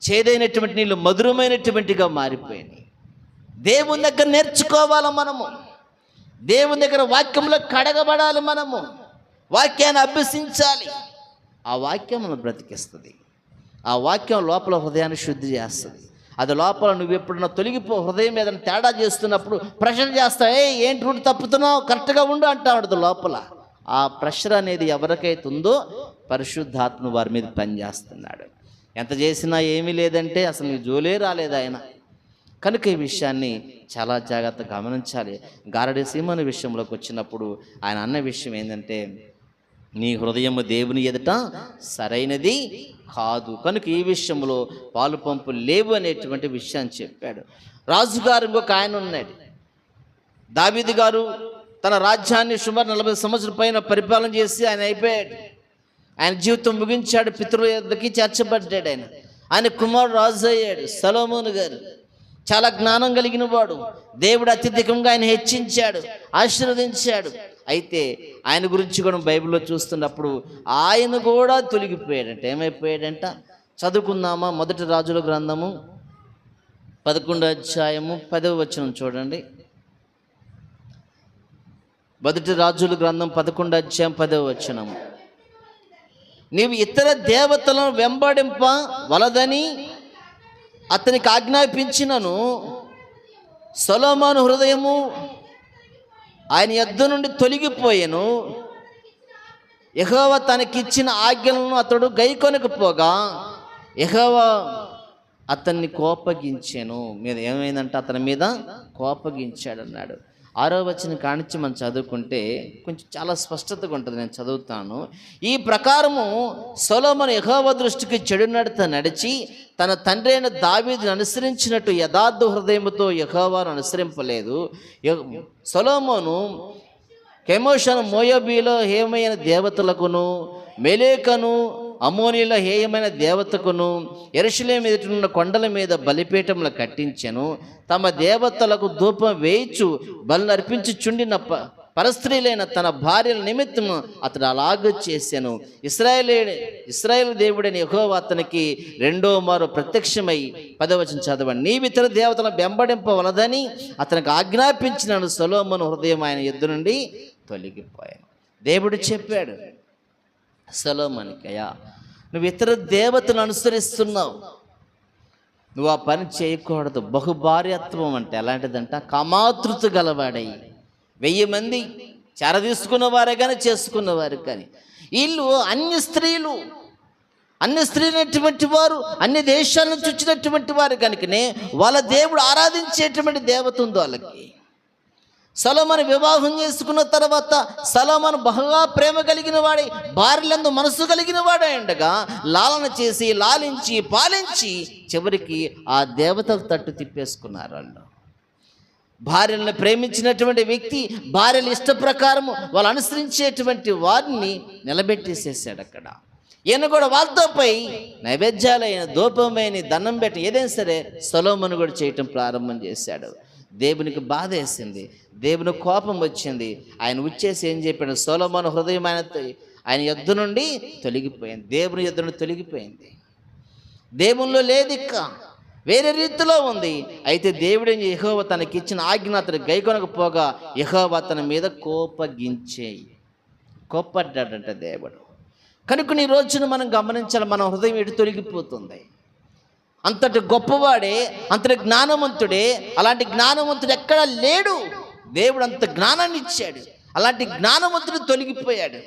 చేదైనటువంటి నీళ్ళు మధురమైనటువంటిగా మారిపోయినాయి. దేవుని దగ్గర నేర్చుకోవాలి మనము, దేవుని దగ్గర వాక్యంలో కడగబడాలి మనము, వాక్యాన్ని అభ్యసించాలి. ఆ వాక్యం మనం బ్రతికిస్తుంది. ఆ వాక్యం లోపల హృదయాన్ని శుద్ధి చేస్తుంది. అది లోపల నువ్వు ఎప్పుడన్నా తొలగిపో, హృదయం ఏదైనా తేడా చేస్తున్నప్పుడు ప్రెషర్ చేస్తావు, ఏంటి రూట్ తప్పుతున్నావు, కరెక్ట్గా ఉండు అంటాడు లోపల. ఆ ప్రెషర్ అనేది ఎవరికైతే ఉందో పరిశుద్ధాత్మ వారి మీద పనిచేస్తున్నాడు. ఎంత చేసినా ఏమీ లేదంటే అసలు నీ జోలే రాలేదు ఆయన. కనుక ఈ విషయాన్ని చాలా జాగ్రత్తగా గమనించాలి. గారడీ సీమోను విషయంలోకి వచ్చినప్పుడు ఆయన అన్న విషయం ఏంటంటే, నీ హృదయము దేవుని ఎదుట సరైనది కాదు, కనుక ఈ విషయంలో పాలు పంపులు లేవు అనేటువంటి విషయాన్ని చెప్పాడు. రాజుగారు ఇంకొక ఆయన ఉన్నాడు, దావీదు గారు. తన రాజ్యాన్ని సుమారు 40 సంవత్సరాల పైన పరిపాలన చేసి ఆయన అయిపోయాడు. ఆయన జీవితం ముగించాడు, పితరుల యొద్దకి చేర్చబడ్డాడు. ఆయన కుమారుడు రాజు అయ్యాడు, సొలొమోను గారు. చాలా జ్ఞానం కలిగిన వాడు. దేవుడు అత్యధికంగా ఆయన హెచ్చించాడు, ఆశీర్వదించాడు. అయితే ఆయన గురించి కూడా బైబిల్లో చూస్తున్నప్పుడు ఆయన కూడా తొలగిపోయాడంట. ఏమైపోయాడంట? చదువుకుందామా? మొదటి రాజుల గ్రంథము 11వ అధ్యాయము 10వ వచనం చూడండి. మొదటి రాజుల గ్రంథం 11వ అధ్యాయం 10వ వచనము. నీవు ఇతర దేవతలను వెంబడింప వలదని అతనికి ఆజ్ఞాపించినను సొలొమోను హృదయము ఆయన యొద్ద నుండి తొలగిపోయెను. యెహోవా తనకిచ్చిన ఆజ్ఞలను అతడు గైకొనకపోగా యెహోవా అతన్ని కోపగించెను. మీద ఏమైందంటే అతని మీద కోపగించాడు అన్నాడు. 6వ వచనం కానించి మనం చదువుకుంటే కొంచెం చాలా స్పష్టతగా ఉంటుంది. నేను చదువుతాను. ఈ ప్రకారము సొలొమోను యెహోవా దృష్టికి చెడు నడత నడిచి తన తండ్రి అయిన దావీదును అనుసరించినట్టు యథార్థ హృదయముతో యెహోవాను అనుసరింపలేదు. సొలొమోను కెమోషను మోయాబీలో హేయమైన దేవతలకును, మెలేకను అమ్మోనీల హేయమైన దేవతకును యెరూషలేము ఎదుట కొండల మీద బలిపీఠములు కట్టించెను. తమ దేవతలకు ధూపం వేయిచు బలు అర్పించుచుండిన పరస్త్రీలైన తన భార్యల నిమిత్తము అతడు అలాగ చేశాను. ఇశ్రాయేలు దేవుడైన యెహోవా అతనికి రెండో మారు ప్రత్యక్షమై 10వ వచనం చదవండి. నీవు ఇతర దేవతలను వెంబడింపవలదని అతనికి ఆజ్ఞాపించినాను. సొలొమోను హృదయం ఆయన యొద్ద నుండి తొలగిపోయాను. దేవుడు చెప్పాడు సొలొమోనుకి, అయ్యా నువ్వు ఇతర దేవతను అనుసరిస్తున్నావు, నువ్వు ఆ పని చేయకూడదు. బహుభార్యత్వం అంటే ఎలాంటిదంట? కామాతృత గలవాడై 1000 మంది చేరదీసుకున్నవారే కానీ చేసుకున్నవారు కానీ వీళ్ళు అన్య స్త్రీలైనటువంటి వారు, అన్ని దేశాల నుంచి వచ్చినటువంటి వారు కనుకనే వాళ్ళ దేవుడు ఆరాధించేటువంటి దేవత ఉంది వాళ్ళకి. సొలొమోను వివాహం చేసుకున్న తర్వాత సొలొమోను బహుగా ప్రేమ కలిగిన వాడై భార్యలందు మనసు కలిగిన వాడే ఉండగా లాలన చేసి లాలించి పాలించి చివరికి ఆ దేవతల తట్టు తిప్పేసుకున్నారు వాళ్ళు. భార్యలను ప్రేమించినటువంటి వ్యక్తి భార్యల ఇష్ట ప్రకారము వాళ్ళు అనుసరించేటువంటి వారిని నిలబెట్టేసేసాడు అక్కడ. ఈయన కూడా వాళ్ళతో పోయి నైవేద్యాలైన ధూపమైన దండం పెట్టి ఏదైనా సరే సొలొమోను కూడా చేయటం ప్రారంభం చేశాడు. దేవునికి బాధ వేసింది, దేవుని కోపం వచ్చింది. ఆయన వచ్చేసి ఏం చెప్పాడు? సొలొమోను హృదయం ఆయన యొద్ద నుండి తొలగిపోయింది, దేవుని యొద్ద నుండి తొలగిపోయింది. దేవునిలో లేదు, ఇక వేరే రీతిలో ఉంది. అయితే దేవుడు యెహోవా తనకి ఇచ్చిన ఆజ్ఞ అతను గైకొనకపోగా యెహోవా అతని మీద కోప్పడ్డాడంట దేవుడు. కనుక ఈ రోజున మనం గమనించాలి, మన హృదయం ఎటు తొలగిపోతుంది. అంతటి గొప్పవాడే, అంతటి జ్ఞానవంతుడే, అలాంటి జ్ఞానవంతుడు ఎక్కడా లేడు. దేవుడు అంత జ్ఞానాన్ని ఇచ్చాడు, అలాంటి జ్ఞానవంతుడు తొలగిపోయాడు.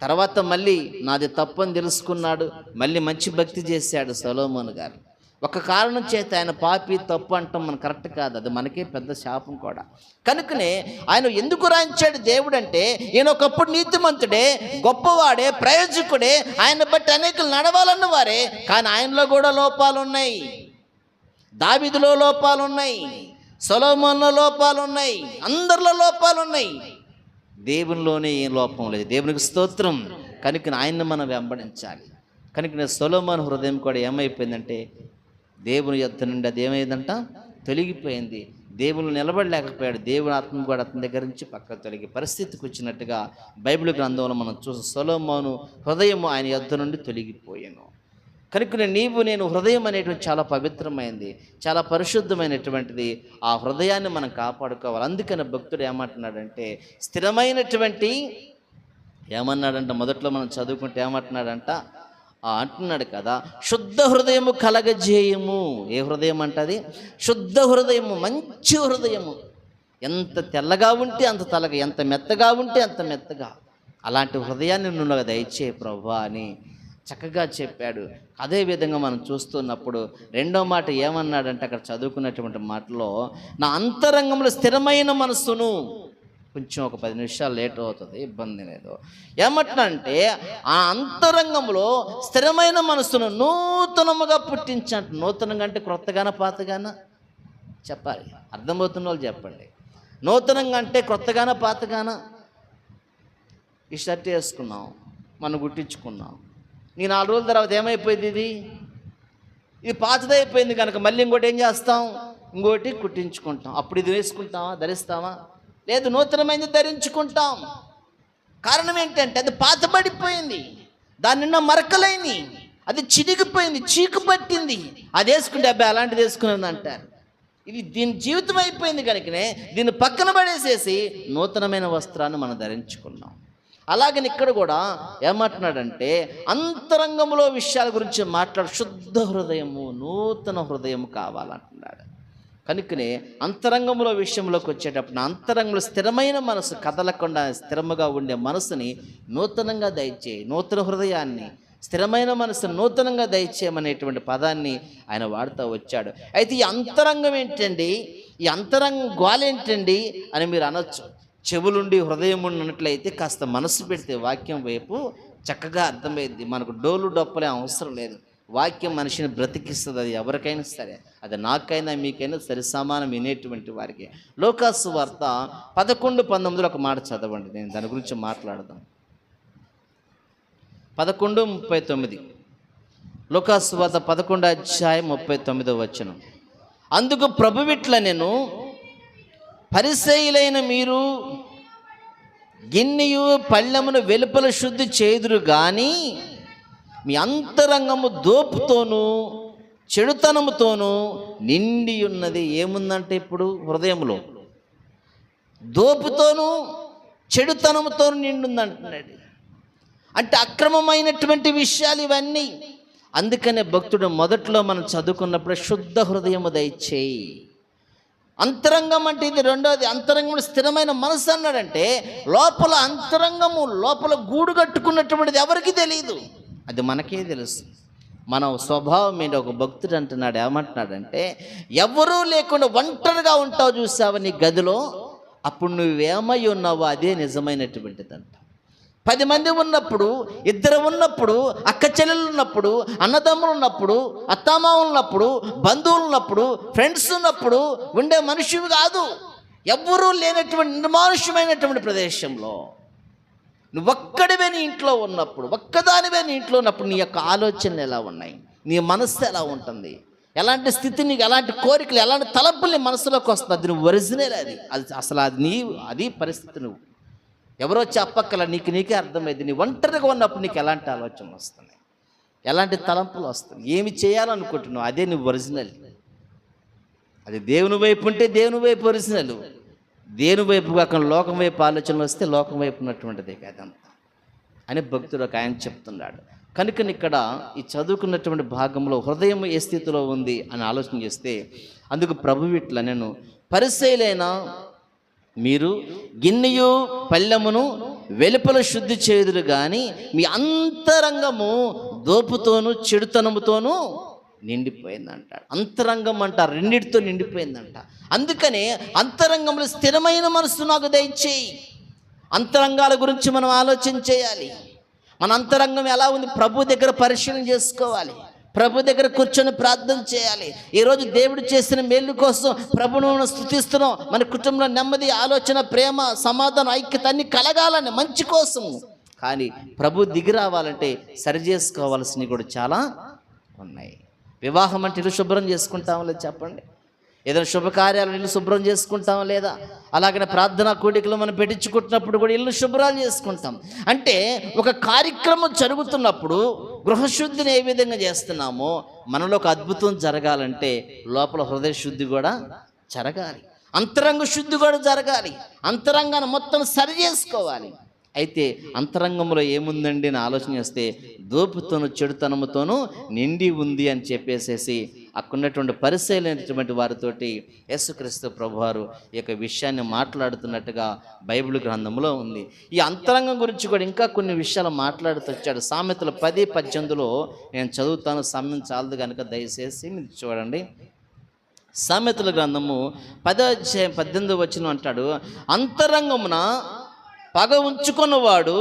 తర్వాత మళ్ళీ నాది తప్పని తెలుసుకున్నాడు, మళ్ళీ మంచి భక్తి చేశాడు సొలొమోను గారు. ఒక కారణం చేత ఆయన పాపి తప్పు అంటాం మన కరెక్ట్ కాదు, అది మనకే పెద్ద శాపం కూడా. కనుకనే ఆయన ఎందుకు రాయించాడు దేవుడు అంటే, ఈయన ఒకప్పుడు నీతిమంతుడే, గొప్పవాడే, ప్రయోజకుడే, ఆయన బట్టి అనేకులు నడవాలన్న వారే, కానీ ఆయనలో కూడా లోపాలు ఉన్నాయి. దావీదులో లోపాలు ఉన్నాయి, సొలొమోనులో లోపాలు ఉన్నాయి, అందరిలో లోపాలు ఉన్నాయి. దేవునిలోనే ఏం లోపం లేదు. దేవునికి స్తోత్రం. కనుక ఆయన్ని మనం వెంబడించాలి. కనుక సొలొమోను హృదయం కూడా ఏమైపోయిందంటే దేవుని యొద్ద నుండి అది ఏమైందంట? తొలగిపోయింది. దేవుని నిలబడలేకపోయాడు. దేవుని ఆత్మ కూడా అతని దగ్గర నుంచి పక్కకు తొలగి పరిస్థితికి వచ్చినట్టుగా బైబిల్ గ్రంథంలో మనం చూస్తాం. సొలొమోను హృదయం ఆయన యొద్ద నుండి తొలగిపోయాను. కనుక నేను హృదయం అనేటువంటి చాలా పవిత్రమైనది, చాలా పరిశుద్ధమైనటువంటిది. ఆ హృదయాన్ని మనం కాపాడుకోవాలి. అందుకని భక్తుడు ఏమంటున్నాడంటే స్థిరమైనటువంటి ఏమన్నాడంట, మొదట్లో మనం చదువుకుంటే ఏమంటున్నాడంట, అంటున్నాడు కదా, శుద్ధ హృదయము కలగజేయము. ఏ హృదయం అంటది? శుద్ధ హృదయము, మంచి హృదయము. ఎంత తెల్లగా ఉంటే అంత తెల్లగా, ఎంత మెత్తగా ఉంటే అంత మెత్తగా, అలాంటి హృదయాన్ని నువ్వు దయచేయి ప్రభువా అని చక్కగా చెప్పాడు. అదేవిధంగా మనం చూస్తున్నప్పుడు రెండో మాట ఏమన్నాడంటే, అక్కడ చదువుకున్నటువంటి మాటలో నా అంతరంగంలో స్థిరమైన మనస్సును, కొంచెం ఒక 10 నిమిషాలు లేట్ అవుతుంది, ఇబ్బంది లేదు. ఏమంటున్నాడంటే ఆ అంతరంగంలో స్థిరమైన మనస్సును నూతనముగా పుట్టించంట. నూతనంగా అంటే క్రొత్తగానా పాతగానా చెప్పాలి, అర్థమవుతున్న వాళ్ళు చెప్పండి. నూతనంగా అంటే క్రొత్తగానా పాతగానా? ఈ షర్ట్ వేసుకున్నాం, మనం గుట్టించుకున్నాం, నీ 4 రోజుల తర్వాత ఏమైపోయింది? ఇది పాతదైపోయింది కనుక మళ్ళీ ఇంకోటి ఏం చేస్తాం? ఇంకోటి కుట్టించుకుంటాం. అప్పుడు ఇది వేసుకుంటామా, ధరిస్తామా? లేదు, నూతనమైనది ధరించుకుంటాం. కారణం ఏంటంటే అది పాతబడిపోయింది, దాని నిన్న మరకలైంది, అది చిరిగిపోయింది, చీకు పట్టింది. అది వేసుకుంటే అబ్బాయి అలాంటిది వేసుకున్నది అంటారు. ఇది దీని జీవితం అయిపోయింది కనుకనే దీన్ని పక్కన పడేసేసి నూతనమైన వస్త్రాన్ని మనం ధరించుకున్నాం. అలాగని ఇక్కడ కూడా ఏమంటున్నాడంటే అంతరంగంలో విషయాల గురించి మాట్లాడు, శుద్ధ హృదయము, నూతన హృదయము కావాలంటున్నాడు. కనుకనే అంతరంగంలో విషయంలోకి వచ్చేటప్పుడు అంతరంగంలో స్థిరమైన మనసు, కదలకుండా స్థిరముగా ఉండే మనసుని నూతనంగా దయచేయి, నూతన హృదయాన్ని, స్థిరమైన మనసు నూతనంగా దయచేయమనేటువంటి పదాన్ని ఆయన వాడుతూ వచ్చాడు. అయితే ఈ అంతరంగం ఏంటండి, ఈ అంతరంగం గోలేంటండి అని మీరు అనొచ్చు. చెవులుండి హృదయం ఉన్నట్లయితే కాస్త మనసు పెడితే వాక్యం వైపు చక్కగా అర్థమైంది. మనకు డోలు డొప్పలే అవసరం లేదు. వాక్యం మనిషిని బ్రతికిస్తుంది. అది ఎవరికైనా సరే, అది నాకైనా మీకైనా సరి సమానం వినేటువంటి వారికి. లోకాసు వార్త 11:19 ఒక మాట చదవండి, నేను దాని గురించి మాట్లాడదాం. 11:39 లోకాసు వార్త 11:39. అందుకు ప్రభువిట్ల నేను, పరిసయ్యులైన మీరు గిన్నెయు పళ్ళెమును వెలుపల శుద్ధి చేదురు గాని మీ అంతరంగము దోపుతోనూ చెడుతనముతోనూ నిండి ఉన్నది. ఏముందంటే ఇప్పుడు హృదయంలో దోపుతోనూ చెడుతనముతోనూ నిండి ఉందంటున్నాడు. అంటే అక్రమమైనటువంటి విషయాలు ఇవన్నీ. అందుకనే భక్తుడు మొదట్లో మనం చదువుకున్నప్పుడు శుద్ధ హృదయము దయచేయి. అంతరంగం అంటే ఇది రెండోది. అంతరంగంలో స్థిరమైన మనసు అన్నాడంటే లోపల అంతరంగము, లోపల గూడు కట్టుకున్నటువంటిది ఎవరికి తెలియదు, అది మనకే తెలుసు. మన స్వభావం ఏంటి? ఒక భక్తుడు అంటున్నాడు, ఏమంటున్నాడంటే ఎవరూ లేకుండా ఒంటరిగా ఉంటావు చూసావా నీ గదిలో, అప్పుడు నువ్వేమై ఉన్నావో అదే నిజమైనటువంటిదంట. 10 మంది ఉన్నప్పుడు, 2 ఉన్నప్పుడు, అక్క చెల్లెలు ఉన్నప్పుడు, అన్నదమ్ములు ఉన్నప్పుడు, అత్తామామలు ఉన్నప్పుడు, బంధువులు ఉన్నప్పుడు, ఫ్రెండ్స్ ఉన్నప్పుడు ఉండే మనిషివి కాదు. ఎవ్వరూ లేనటువంటి నిర్మానుష్యమైనటువంటి ప్రదేశంలో నువ్వు ఒక్కడివే నీ ఇంట్లో ఉన్నప్పుడు, ఒక్కదానివే నీ ఇంట్లో ఉన్నప్పుడు నీ యొక్క ఆలోచనలు ఎలా ఉన్నాయి, నీ మనస్సు ఎలా ఉంటుంది, ఎలాంటి స్థితి, నీకు ఎలాంటి కోరికలు, ఎలాంటి తలంపులు నీ మనసులోకి వస్తుంది, అది నువ్వు ఒరిజినల్. అది అసలు అది పరిస్థితి. నువ్వు ఎవరో చెప్పక్కల, నీకే అర్థమైంది. నీ ఒంటరిగా ఉన్నప్పుడు నీకు ఎలాంటి ఆలోచనలు వస్తున్నాయి, ఎలాంటి తలంపులు వస్తున్నాయి, ఏమి చేయాలనుకుంటున్నావు, అదే నువ్వు ఒరిజినల్. అది దేవుని వైపు ఉంటే దేవుని వైపు ఒరిజినల్, దేవుని వైపు కాకుండా లోకం వైపు ఆలోచనలు వస్తే లోకం వైపు ఉన్నటువంటిదే కాదంతా అని భక్తుడు ఒక ఆయన చెప్తున్నాడు. కనుక ఇక్కడ ఈ చదువుకున్నటువంటి భాగంలో హృదయం ఏ స్థితిలో ఉంది అని ఆలోచన చేస్తే, అందుకు ప్రభువు ఇట్లా నేను, పరిసయ్యులైన మీరు గిన్నెయు పళ్ళెమును వెలుపల శుద్ధి చేదురు కానీ మీ అంతరంగము దోపుతోనూ చెడుతనముతోనూ నిండిపోయిందంట. అంతరంగం అంట రెండిటితో నిండిపోయిందంట. అందుకనే అంతరంగంలో స్థిరమైన మనసు నాకు దయచేయి. అంతరంగాల గురించి మనం ఆలోచన చేయాలి. మన అంతరంగం ఎలా ఉంది ప్రభు దగ్గర పరిశీలన చేసుకోవాలి, ప్రభు దగ్గర కూర్చొని ప్రార్థన చేయాలి. ఈరోజు దేవుడు చేసిన మేలు కోసం ప్రభువును స్తుతిస్తున్నాం. మన కుటుంబంలో నెమ్మది, ఆలోచన, ప్రేమ, సమాధానం, ఐక్యత అన్ని కలగాలని మంచి కోసం. కానీ ప్రభు దిగి రావాలంటే సరి చేసుకోవాల్సినవి కూడా చాలా ఉన్నాయి. వివాహం అంటే ఇల్లు శుభ్రం చేసుకుంటామో లేదా చెప్పండి? ఏదైనా శుభకార్యాలు ఇల్లు శుభ్రం చేసుకుంటాం లేదా? అలాగనే ప్రార్థనా కూడికలు మనం పెట్టించుకుంటున్నప్పుడు కూడా ఇల్లు శుభ్రాలు చేసుకుంటాం. అంటే ఒక కార్యక్రమం జరుగుతున్నప్పుడు గృహశుద్ధిని ఏ విధంగా చేస్తున్నామో మనలో ఒక అద్భుతం జరగాలంటే లోపల హృదయ శుద్ధి కూడా జరగాలి, అంతరంగ శుద్ధి కూడా జరగాలి. అంతరంగాన్ని మొత్తం సరి చేసుకోవాలి. అయితే అంతరంగంలో ఏముందండి అని ఆలోచన చేస్తే దోపుతోనూ చెడుతనముతోనూ నిండి ఉంది అని చెప్పేసేసి అక్కడున్నటువంటి పరిశీలైనటువంటి వారితోటి యేసుక్రీస్తు ప్రభువారు ఈ యొక్క విషయాన్ని మాట్లాడుతున్నట్టుగా బైబిల్ గ్రంథంలో ఉంది. ఈ అంతరంగం గురించి కూడా ఇంకా కొన్ని విషయాలు మాట్లాడుతూ వచ్చాడు. సామెతలు 10:18 నేను చదువుతాను, సమయం చాలదు కనుక దయచేసి మీరు చూడండి. సామెతల గ్రంథము 10:18 అంటాడు, అంతరంగమున పగ ఉంచుకున్నవాడు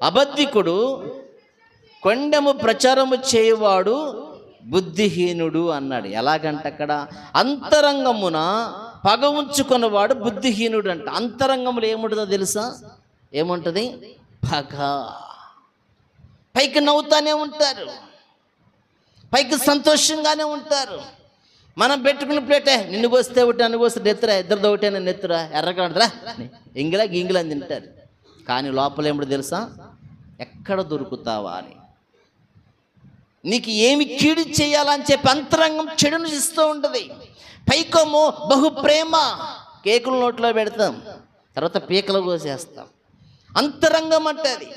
అబద్ధికుడు, కొండెము ప్రచారము చేయువాడు బుద్ధిహీనుడు అన్నాడు. ఎలాగంట అక్కడ అంతరంగమున పగ ఉంచుకున్నవాడు బుద్ధిహీనుడు అంట. అంతరంగములు ఏముంటుందో తెలుసా? ఏముంటుంది? పగ. పైకి నవ్వుతానే ఉంటారు, పైకి సంతోషంగానే ఉంటారు, మనం పెట్టుకున్న ప్లేటే నిన్ను కోస్తే ఒకటి నన్ను కోస్తే నెత్తురా, ఇద్దరితో ఒకటే నన్ను నెత్తురా, ఎర్రగా ఇంగిలా గింగిలా అని తింటారు. కానీ లోపల ఏమిటో తెలుసా, ఎక్కడ దొరుకుతావా అని, నీకు ఏమి కీడు చేయాలని చెప్పి అంతరంగం చెడును ఇస్తూ ఉంటుంది. పైకము బహు ప్రేమ, కేకులు నోట్లో పెడతాం, తర్వాత పీకలు కోసేస్తాం. అంతరంగం అంటే అది.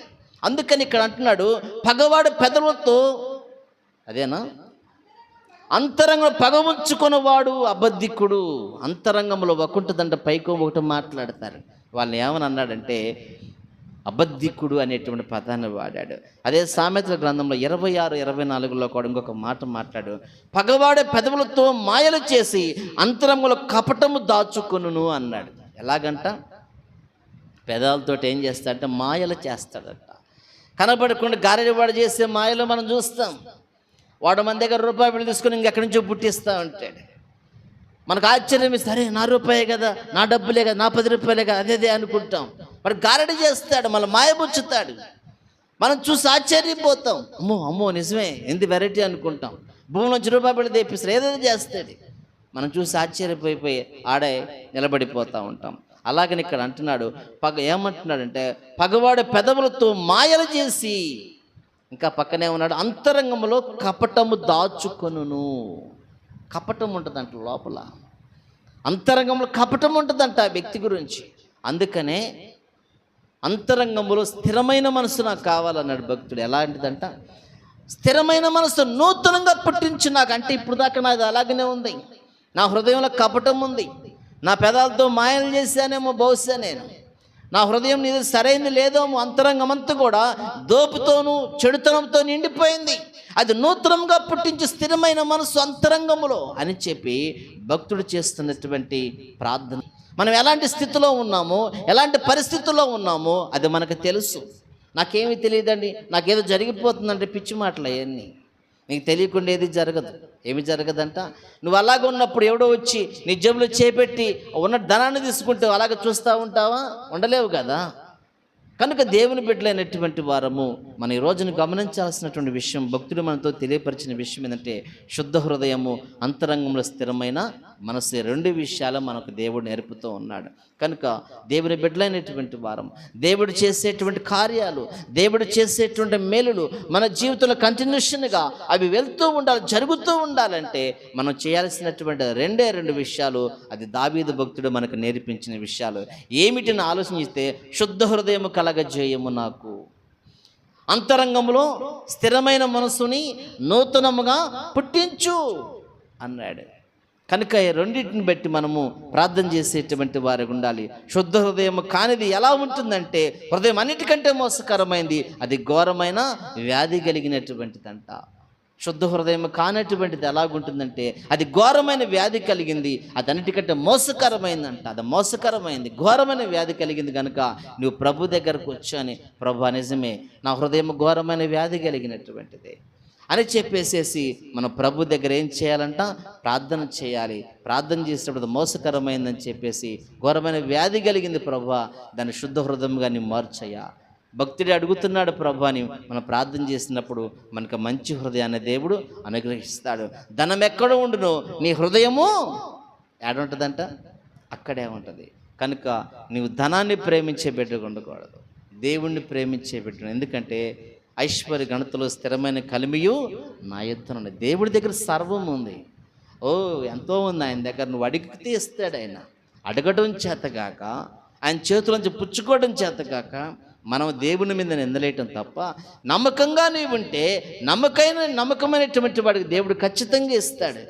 అందుకని ఇక్కడ అంటున్నాడు, పగవాడు పెదవులతో, అదేనా, అంతరంగంలో పగ ఉంచుకున్నవాడు అబద్ధికుడు. అంతరంగంలో ఒక్కుంటుందంట, పైకో ఒకటి మాట్లాడతారు. వాళ్ళని ఏమని అన్నాడంటే అబద్ధికుడు అనేటువంటి పదాన్ని వాడాడు. అదే సామెతల గ్రంథంలో 26-24 కూడా ఇంకొక మాట మాట్లాడు, పగవాడే పెదవులతో మాయలు చేసి అంతరంగంలో కపటము దాచుకొనును అన్నాడు. ఎలాగంట, పెదాలతో ఏం చేస్తాడంటే మాయలు చేస్తాడట. కనబడకుండా గారెవాడు చేసే మాయలు మనం చూస్తాం. వాడు మన దగ్గర రూపాయలు తీసుకుని ఇంకెక్కడి నుంచో పుట్టిస్తూ ఉంటాడు. మనకు ఆశ్చర్యం ఇస్తే, అరే నా రూపాయే కదా, నా డబ్బులే కదా, నా 10 రూపాయలే కదా, అదే అనుకుంటాం. వాడు గారడి చేస్తాడు, మళ్ళీ మాయబుచ్చుతాడు. మనం చూసి ఆశ్చర్యపోతాం, అమ్మో నిజమే, ఎంత వెరైటీ అనుకుంటాం. భూమిలోంచి రూపాయలు తెప్పిస్తారు, ఏదైనా చేస్తాడు. మనం చూసి ఆశ్చర్యపోయిపోయి ఆడే నిలబడిపోతూ ఉంటాం. అలాగని ఇక్కడ అంటున్నాడు, ఏమంటున్నాడంటే పగవాడు పెదవులతో మాయలు చేసి, ఇంకా పక్కనే ఉన్నాడు, అంతరంగంలో కపటము దాచుకొనును. కపటం ఉంటుందంట లోపల, అంతరంగంలో కపటం ఉంటుందంట ఆ వ్యక్తి గురించి. అందుకనే అంతరంగంలో స్థిరమైన మనసు నాకు కావాలన్నాడు భక్తుడు. ఎలాంటిదంట, స్థిరమైన మనసు నూతనంగా పుట్టించు నాకు. అంటే ఇప్పుడు దాకా నాది అలాగనే ఉంది, నా హృదయంలో కపటం ఉంది, నా పెదాలతో మాయలు చేశానేమో బహుశా నేను, నా హృదయం నీది సరైనది లేదేమో, అంతరంగమంతా కూడా దోపుతోనూ చెడుతనంతో నిండిపోయింది. అది నూతనంగా పుట్టించి స్థిరమైన మనసు అంతరంగములో అని చెప్పి భక్తుడు చేస్తున్నటువంటి ప్రార్థన. మనం ఎలాంటి స్థితిలో ఉన్నామో, ఎలాంటి పరిస్థితుల్లో ఉన్నామో అది మనకు తెలుసు. నాకేమీ తెలియదండి, నాకేదో జరిగిపోతుందంటే పిచ్చి మాటలు అవన్నీ. నీకు తెలియకుండా ఏది జరగదు. ఏమి జరగదంట, నువ్వు అలాగ ఉన్నప్పుడు ఎవడో వచ్చి నీ జేబులో చేపెట్టి ఉన్న ధనాన్ని తీసుకుంటే అలాగ చూస్తూ ఉంటావా? ఉండలేవు కదా. కనుక దేవుని బిడ్డలైనటువంటి వారము మన ఈ రోజును గమనించాల్సినటువంటి విషయం, భక్తుడు మనతో తెలియపరిచిన విషయం ఏంటంటే శుద్ధ హృదయము, అంతరంగంలో స్థిరమైన మనసు. 2 విషయాలు మనకు దేవుడు నేర్పుతూ ఉన్నాడు. కనుక దేవుని బిడ్డలైనటువంటి వారం, దేవుడు చేసేటువంటి కార్యాలు, దేవుడు చేసేటువంటి మేలులు మన జీవితంలో కంటిన్యూషన్గా అవి వెళ్తూ ఉండాలి, జరుగుతూ ఉండాలంటే మనం చేయాల్సినటువంటి 2 విషయాలు. అది దావీదు భక్తుడు మనకు నేర్పించిన విషయాలు. ఏమిటిని ఆలోచిస్తే, శుద్ధ హృదయము కలగజేయము నాకు, అంతరంగంలో స్థిరమైన మనసుని నూతనముగా పుట్టించు అన్నాడు. కనుక ఈ 2 బట్టి మనము ప్రార్థన చేసేటువంటి వారికి ఉండాలి. శుద్ధ హృదయం కానిది ఎలా ఉంటుందంటే, హృదయం అన్నిటికంటే మోసకరమైంది, అది ఘోరమైన వ్యాధి కలిగినటువంటిదంట. శుద్ధ హృదయం కానటువంటిది ఎలాగుంటుందంటే, అది ఘోరమైన వ్యాధి కలిగింది, అది అన్నిటికంటే మోసకరమైందంట. అది మోసకరమైంది, ఘోరమైన వ్యాధి కలిగింది. కనుక నువ్వు ప్రభు దగ్గరకు వచ్చాని, ప్రభు నిజమే నా హృదయం ఘోరమైన వ్యాధి కలిగినటువంటిది అని చెప్పేసేసి మనం ప్రభు దగ్గర ఏం చేయాలంట, ప్రార్థన చేయాలి. ప్రార్థన చేసేటప్పుడు మోసకరమైందని చెప్పేసి, ఘోరమైన వ్యాధి కలిగింది ప్రభువా, దాన్ని శుద్ధ హృదయంగా నీ మార్చయ్యా. భక్తుడు అడుగుతున్నాడు ప్రభు అని మనం ప్రార్థన చేసినప్పుడు మనకు మంచి హృదయాన్ని దేవుడు అనుగ్రహిస్తాడు. ధనం ఎక్కడ ఉండునో నీ హృదయము ఏడుంటుందంట, అక్కడే ఉంటుంది. కనుక నీవు ధనాన్ని ప్రేమించే బిడ్డగా ఉండకూడదు, దేవుణ్ణి ప్రేమించే బిడ్డ. ఎందుకంటే ఐశ్వర్య గణతలో స్థిరమైన కలిమియు నా యుద్ధం. దేవుడి దగ్గర సర్వం ఉంది, ఎంతో ఉంది ఆయన దగ్గర. నువ్వు అడిగితే ఇస్తాడు ఆయన. అడగడం చేతగాక, ఆయన చేతులోంచి పుచ్చుకోవడం చేతగాక మనం దేవుని మీద నిందలేయటం తప్ప, నమ్మకంగా నీవు ఉంటే నమ్మకమైనటువంటి వాడికి దేవుడు ఖచ్చితంగా ఇస్తాడు.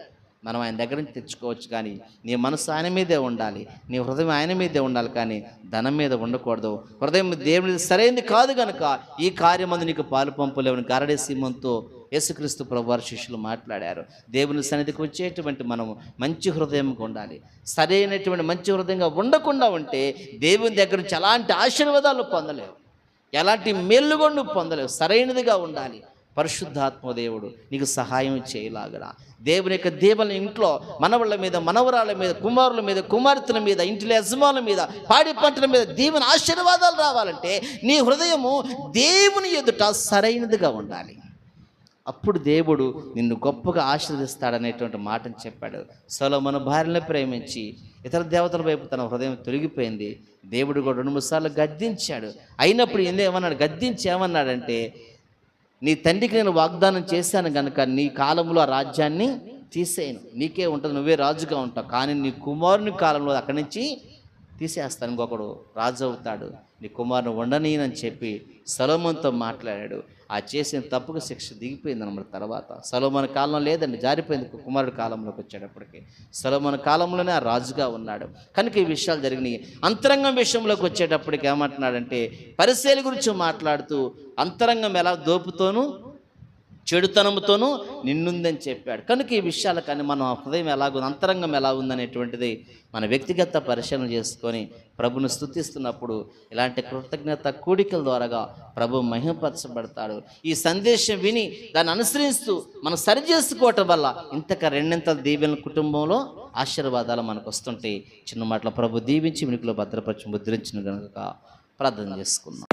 మనం ఆయన దగ్గర నుంచి తెచ్చుకోవచ్చు, కానీ నీ మనసు ఆయన మీదే ఉండాలి, నీ హృదయం ఆయన మీదే ఉండాలి, కానీ ధనం మీద ఉండకూడదు. హృదయం దేవుని సరైనది కాదు కనుక ఈ కార్యమందు నీకు పాలు పంపలేవని గారడీ సీమోనుతో యేసుక్రీస్తు ప్రభువారి శిష్యులు మాట్లాడారు. దేవుని సన్నిధికి వచ్చేటువంటి మనము మంచి హృదయంగా ఉండాలి. సరైనటువంటి మంచి హృదయంగా ఉండకుండా ఉంటే దేవుని దగ్గర నుంచి ఎలాంటి ఆశీర్వాదాలు పొందలేవు, ఎలాంటి మేలుగా నువ్వు పొందలేవు. సరైనదిగా ఉండాలి. పరిశుద్ధాత్మ దేవుడు నీకు సహాయం చేయలాగరా. దేవుని యొక్క దీవెన ఇంట్లో మనవళ్ళ మీద, మనవరాళ్ళ మీద, కుమారుల మీద, కుమార్తెల మీద, ఇంటిలో యజమానుల మీద, పాడి పంటల మీద దీవెన ఆశీర్వాదాలు రావాలంటే నీ హృదయము దేవుని ఎదుట సరైనదిగా ఉండాలి. అప్పుడు దేవుడు నిన్ను గొప్పగా ఆశీర్వదిస్తాడనేటువంటి మాటను చెప్పాడు. సొలొమోను భార్యను ప్రేమించి ఇతర దేవతల వైపు తన హృదయం తొలగిపోయింది. దేవుడు కూడా 2-3 సార్లు గద్దించాడు. అయినప్పుడు ఏమన్నాడు? గద్దించి ఏమన్నాడంటే, నీ తండ్రికి నేను వాగ్దానం చేశాను కనుక నీ కాలంలో ఆ రాజ్యాన్ని తీసేయను, నీకే ఉంటుంది, నువ్వే రాజుగా ఉంటావు, కానీ నీ కుమారుని కాలంలో అక్కడి నుంచి తీసేస్తాను, ఇంకొకడు రాజు అవుతాడు, నీ కుమారుని ఉండనీయనని చెప్పి సొలొమోనుతో మాట్లాడాడు. ఆ చేసిన తప్పుకు శిక్ష దిగిపోయింది అన్నమాట. తర్వాత సొలొమోను కాలంలో లేదండి, జారిపోయింది. కుమారుడి కాలంలోకి వచ్చేటప్పటికి సొలొమోను కాలంలోనే ఆ రాజుగా ఉన్నాడు కనుక ఈ విషయాలు జరిగినాయి. అంతరంగం విషయంలోకి వచ్చేటప్పటికి ఏమంటున్నాడంటే, పరిసయ్యుల గురించి మాట్లాడుతూ అంతరంగం ఎలా దోపుతోనూ చెడుతనంతోనూ నిన్నుందని చెప్పాడు. కనుక ఈ విషయాలు కానీ మన హృదయం ఎలాగుంది, అంతరంగం ఎలా ఉందనేటువంటిది మన వ్యక్తిగత పరిశీలన చేసుకొని ప్రభును స్తుతిస్తున్నప్పుడు ఇలాంటి కృతజ్ఞత కూడికల ద్వారాగా ప్రభు మహిమపరచబడతాడు. ఈ సందేశం విని దాన్ని అనుసరిస్తూ మనం సరి చేసుకోవటం వల్ల ఇంతక రెండింతల దీవెనల కుటుంబంలో ఆశీర్వాదాలు మనకు వస్తుంటాయి. చిన్న మాటల ప్రభు దీవించి వెనుకలో భద్రపరిచి ముద్రించిన కనుక ప్రార్థన చేసుకుందాం.